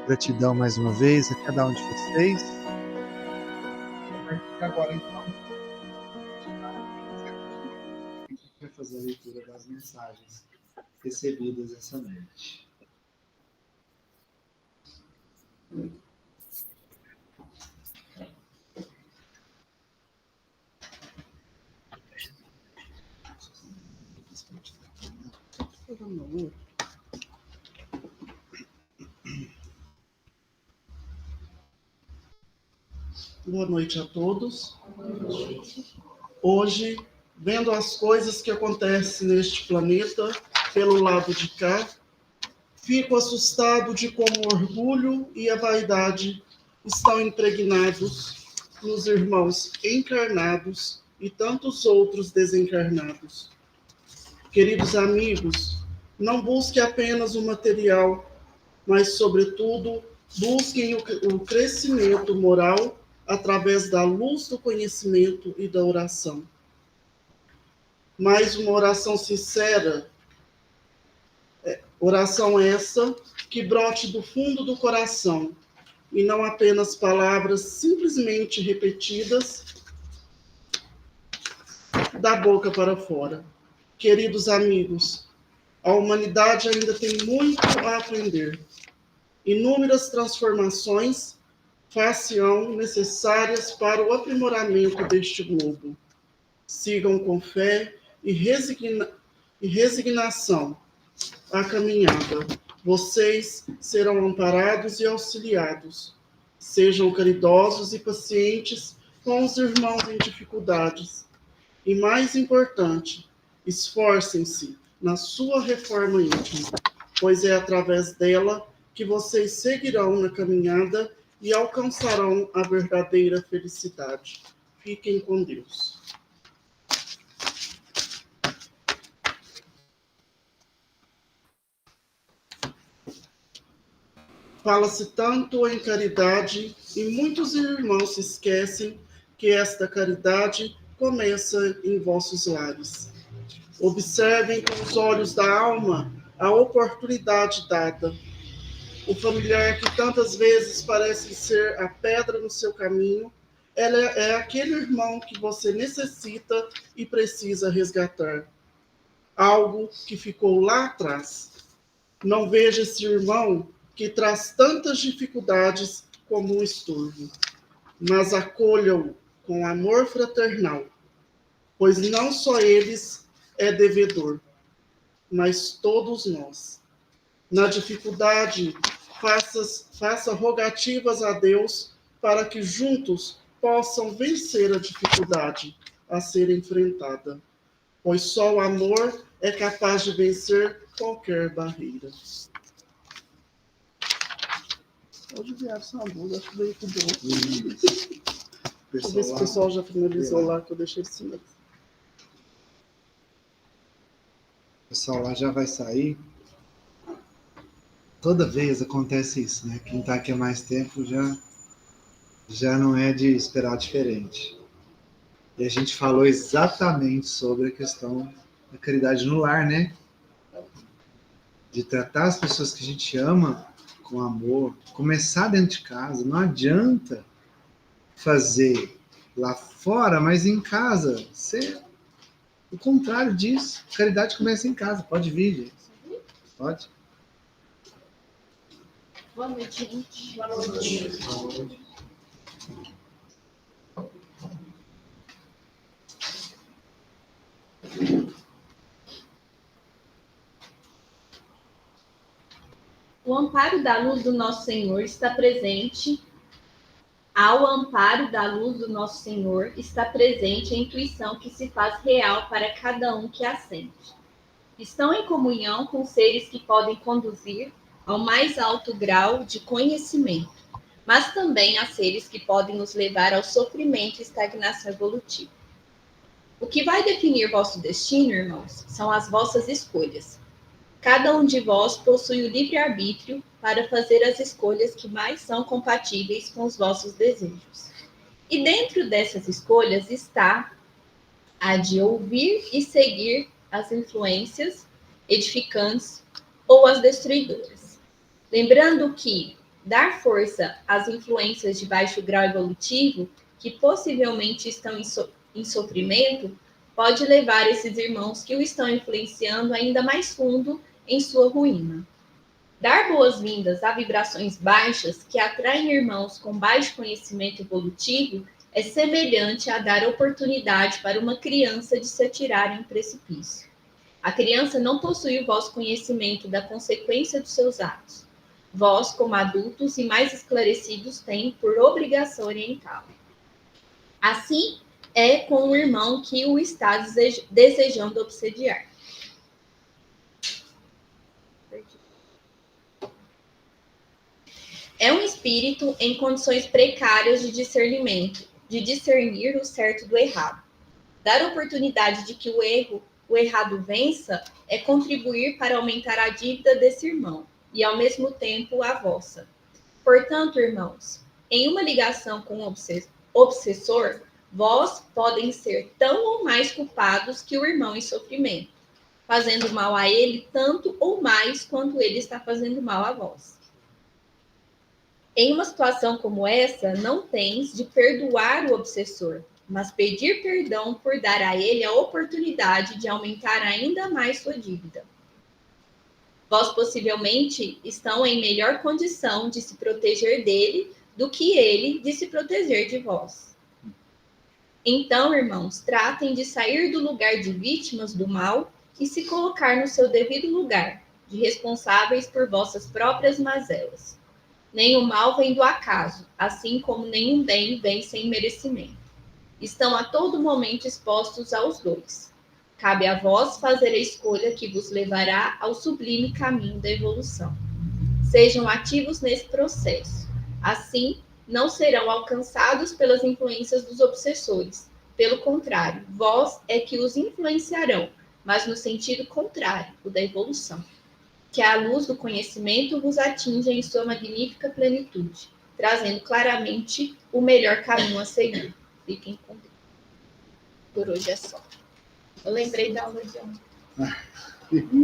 Speaker 1: Gratidão mais uma vez a cada um de vocês. Agora, então, a gente vai fazer a leitura das mensagens recebidas essa noite.
Speaker 8: Boa noite a todos. Hoje, vendo as coisas que acontecem neste planeta, pelo lado de cá, fico assustado de como o orgulho e a vaidade estão impregnados nos irmãos encarnados e tantos outros desencarnados. Queridos amigos, não busque apenas o material, mas, sobretudo, busquem o crescimento moral através da luz do conhecimento e da oração. Mas uma oração sincera, oração essa que brote do fundo do coração, e não apenas palavras simplesmente repetidas da boca para fora. Queridos amigos, a humanidade ainda tem muito a aprender. Inúmeras transformações far-se-ão necessárias para o aprimoramento deste globo. Sigam com fé e resignação a caminhada, Vocês serão amparados e auxiliados. Sejam caridosos e pacientes com os irmãos em dificuldades. E mais importante, esforcem-se na sua reforma íntima, pois é através dela que vocês seguirão na caminhada e alcançarão a verdadeira felicidade. Fiquem com Deus. Fala-se tanto em caridade e muitos irmãos se esquecem que esta caridade começa em vossos lares. Observem com os olhos da alma a oportunidade dada. O familiar que tantas vezes parece ser a pedra no seu caminho, ela é aquele irmão que você necessita e precisa resgatar. Algo que ficou lá atrás. Não veja esse irmão que traz tantas dificuldades como um estorvo, mas acolham-o com amor fraternal, pois não só eles é devedor, mas todos nós. Na dificuldade, faça rogativas a Deus para que juntos possam vencer a dificuldade a ser enfrentada, pois só o amor é capaz de vencer qualquer barreira. Hoje vieram só duas, acho que veio tudo. Deixa eu ver se o pessoal já finalizou lá, que eu deixei de cima.
Speaker 1: O pessoal lá já vai sair. Toda vez acontece isso, né? Quem está aqui há mais tempo já não é de esperar diferente. E a gente falou exatamente sobre a questão da caridade no lar, né? De tratar as pessoas que a gente ama com amor, começar dentro de casa. Não adianta fazer lá fora, mas em casa ser o contrário disso. A caridade começa em casa. Pode vir, gente. Pode.
Speaker 7: Boa noite, gente.
Speaker 1: Boa noite.
Speaker 9: O amparo da luz do nosso Senhor está presente. Ao amparo da luz do nosso Senhor está presente a intuição que se faz real para cada um que a sente. Estão em comunhão com seres que podem conduzir ao mais alto grau de conhecimento, mas também há seres que podem nos levar ao sofrimento e estagnação evolutiva. O que vai definir vosso destino, irmãos, são as vossas escolhas. Cada um de vós possui o livre-arbítrio para fazer as escolhas que mais são compatíveis com os vossos desejos. E dentro dessas escolhas está a de ouvir e seguir as influências edificantes ou as destruidoras. Lembrando que dar força às influências de baixo grau evolutivo, que possivelmente estão em sofrimento, pode levar esses irmãos que o estão influenciando ainda mais fundo em sua ruína. Dar boas-vindas a vibrações baixas que atraem irmãos com baixo conhecimento evolutivo é semelhante a dar oportunidade para uma criança de se atirar em um precipício. A criança não possui o vosso conhecimento da consequência dos seus atos. Vós, como adultos e mais esclarecidos, têm por obrigação orientá-lo. Assim é com o irmão que o está desejando obsediar. É um espírito em condições precárias de discernimento, de discernir o certo do errado. Dar oportunidade de que o errado vença é contribuir para aumentar a dívida desse irmão e, ao mesmo tempo, a vossa. Portanto, irmãos, em uma ligação com o obsessor, vós podem ser tão ou mais culpados que o irmão em sofrimento, fazendo mal a ele tanto ou mais quanto ele está fazendo mal a vós. Em uma situação como essa, não tens de perdoar o obsessor, mas pedir perdão por dar a ele a oportunidade de aumentar ainda mais sua dívida. Vós possivelmente estão em melhor condição de se proteger dele do que ele de se proteger de vós. Então, irmãos, tratem de sair do lugar de vítimas do mal e se colocar no seu devido lugar, de responsáveis por vossas próprias mazelas. Nem o mal vem do acaso, assim como nenhum bem vem sem merecimento. Estão a todo momento expostos aos dois. Cabe a vós fazer a escolha que vos levará ao sublime caminho da evolução. Sejam ativos nesse processo. Assim, não serão alcançados pelas influências dos obsessores. Pelo contrário, vós é que os influenciarão, mas no sentido contrário, o da evolução. Que a luz do conhecimento vos atinja em sua magnífica plenitude, trazendo claramente o melhor caminho a seguir. Fiquem com Deus. Por hoje é só. Eu lembrei da aula de ontem.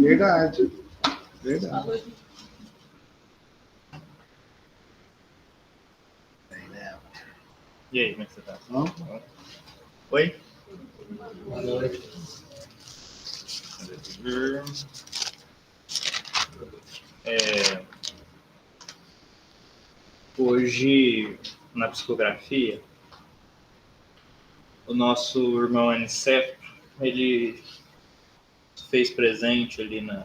Speaker 1: Verdade. Verdade.
Speaker 10: E aí, como é que você tá?
Speaker 1: Bom?
Speaker 10: Oi?
Speaker 6: Boa noite.
Speaker 10: Hoje, na psicografia, o nosso irmão Aniceto, ele fez presente ali no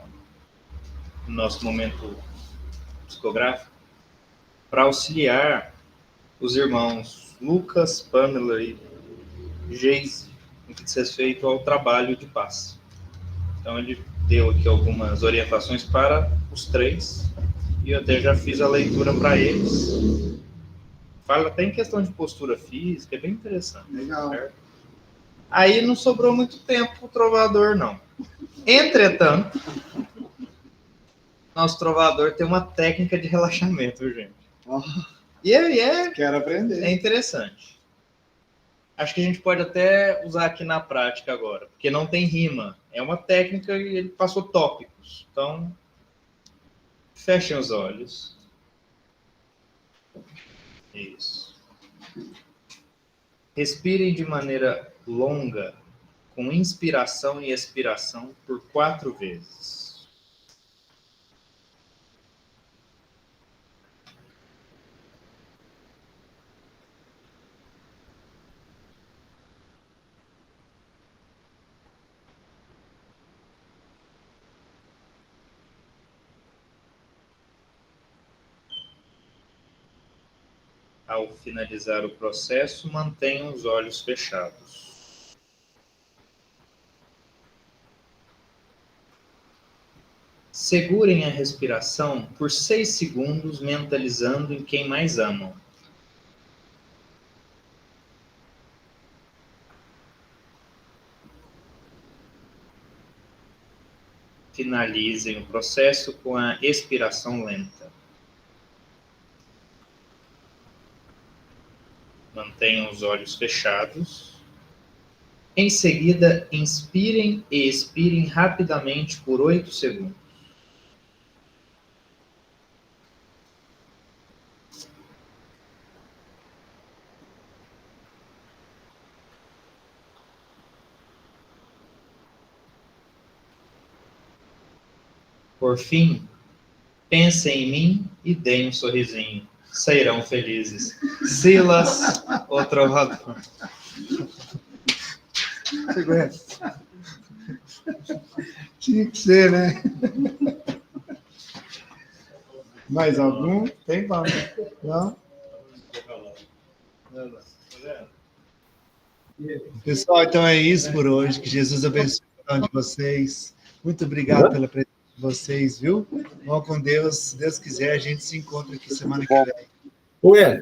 Speaker 10: nosso momento psicográfico para auxiliar os irmãos Lucas, Pamela e Geise no que diz respeito ao trabalho de paz. Então ele deu aqui algumas orientações para os três e eu até já fiz a leitura para eles. Fala até em questão de postura física, é bem interessante.
Speaker 1: Legal.
Speaker 10: Certo? Aí não sobrou muito tempo para o trovador, não. Entretanto, nosso trovador tem uma técnica de relaxamento, gente.
Speaker 1: Oh,
Speaker 10: E
Speaker 1: quero aprender.
Speaker 10: é interessante. Acho que a gente pode até usar aqui na prática agora, porque não tem rima. É uma técnica e ele passou tópicos. Então, fechem os olhos. Isso. Respirem de maneira longa, com inspiração e expiração por 4 vezes. Ao finalizar o processo, mantenham os olhos fechados. Segurem a respiração por 6 segundos, mentalizando em quem mais amam. Finalizem o processo com a expiração lenta. Mantenham os olhos fechados. Em seguida, inspirem e expirem rapidamente por 8 segundos. Por fim, pensem em mim e deem um sorrisinho. Sairão felizes. Silas, o trovador.
Speaker 1: Você conhece? Tinha que ser, né? Mais algum? Tem, Paulo? Não? Pessoal, então é isso por hoje. Que Jesus abençoe cada um de vocês. Muito obrigado pela presença de vocês, viu? Vão com Deus. Se Deus quiser, a gente se encontra aqui semana que vem.
Speaker 2: Ué,